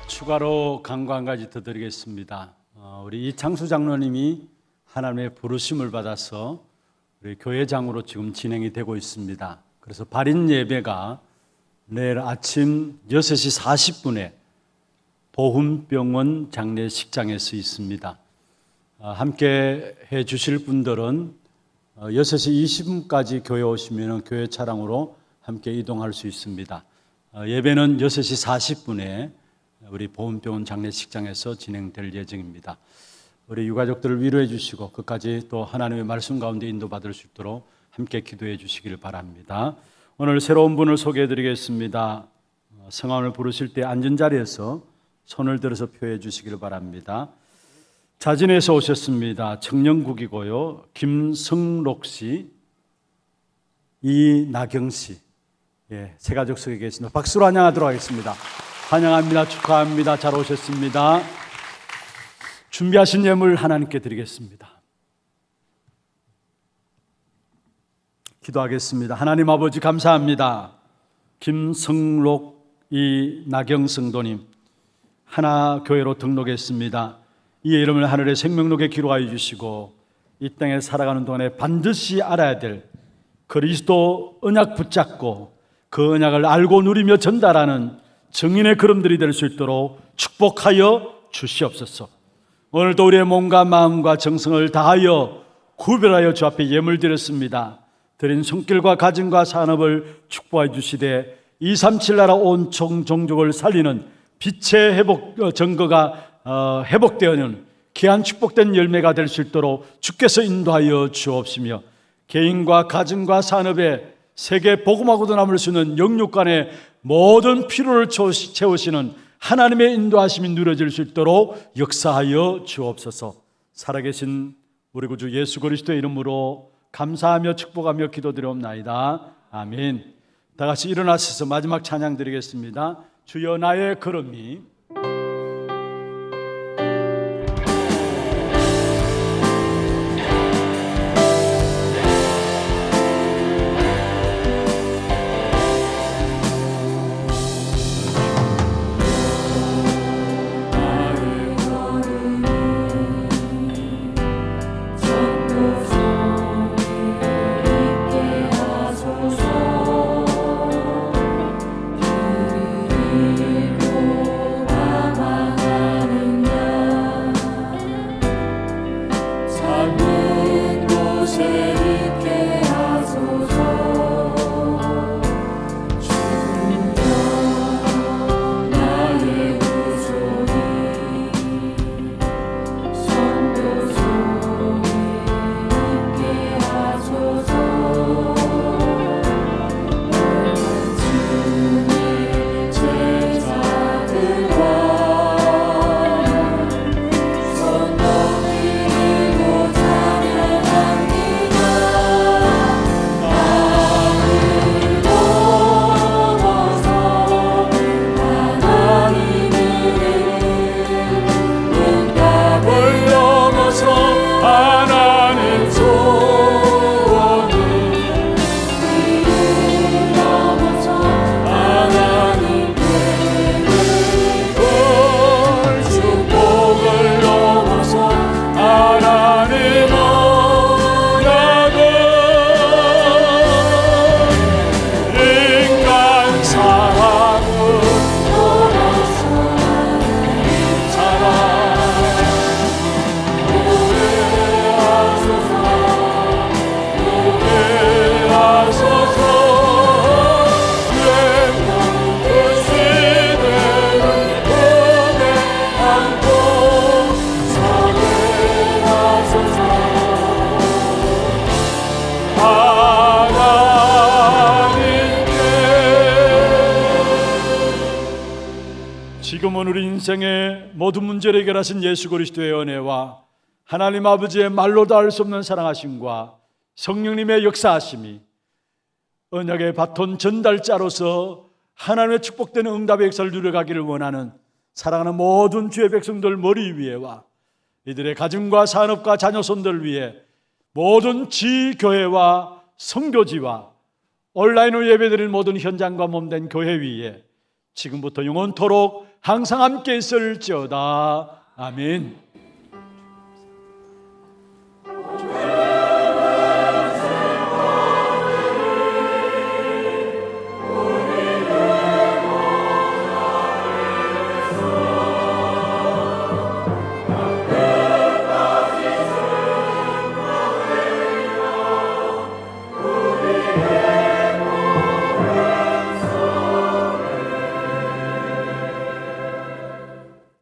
추가로 간구 한 가지 더 드리겠습니다. 우리 이창수 장로님이 하나님의 부르심을 받아서 우리 교회장으로 지금 진행이 되고 있습니다. 그래서 발인 예배가 내일 아침 6시 40분에 보훈병원 장례식장에서 있습니다. 함께 해 주실 분들은 6시 20분까지 교회 오시면 교회 차량으로 함께 이동할 수 있습니다. 예배는 6시 40분에 우리 보훈병원 장례식장에서 진행될 예정입니다. 우리 유가족들을 위로해 주시고 끝까지 또 하나님의 말씀 가운데 인도받을 수 있도록 함께 기도해 주시기를 바랍니다. 오늘 새로운 분을 소개해 드리겠습니다. 성함을 부르실 때 앉은 자리에서 손을 들어서 표해 주시기를 바랍니다. 자진해서 오셨습니다. 청년국이고요. 김성록 씨, 이나경 씨, 세 가족 속에 계십니다. 박수로 환영하도록 하겠습니다. 환영합니다. 축하합니다. 잘 오셨습니다. 준비하신 예물 하나님께 드리겠습니다. 기도하겠습니다. 하나님 아버지 감사합니다. 김성록 이나경 성도님 하나교회로 등록했습니다. 이의 이름을 하늘의 생명록에 기록하여 주시고 이 땅에 살아가는 동안에 반드시 알아야 될 그리스도 언약 붙잡고 그 언약을 알고 누리며 전달하는 증인의 걸음들이 될 수 있도록 축복하여 주시옵소서. 오늘도 우리의 몸과 마음과 정성을 다하여 구별하여 주 앞에 예물 드렸습니다. 드린 손길과 가정과 산업을 축복해 주시되 237 나라 온 종족을 살리는 빛의 회복 증거가 회복되어는 귀한 축복된 열매가 될 수 있도록 주께서 인도하여 주옵시며 개인과 가정과 산업에 세계 복음하고도 남을 수 있는 영육간의 모든 필요를 채우시는 하나님의 인도하심이 누려질 수 있도록 역사하여 주옵소서. 살아계신 우리 구주 예수 그리스도의 이름으로 감사하며 축복하며 기도드리옵나이다. 아멘. 다 같이 일어나셔서 마지막 찬양 드리겠습니다. 주여 나의 걸음이 있게 하소서. 지금은 우리 인생의 모든 문제를 해결하신 예수 그리스도의 은혜와 하나님 아버지의 말로 다 할 수 없는 사랑하심과 성령님의 역사하심이 언약의 바톤 전달자로서 하나님의 축복되는 응답의 역사를 누려가기를 원하는 사랑하는 모든 주의 백성들 머리 위에와 이들의 가정과 산업과 자녀손들 위해 모든 지교회와 선교지와 온라인으로 예배드리는 모든 현장과 몸된 교회 위에 지금부터 영원토록 항상 함께 있을지어다. 아멘.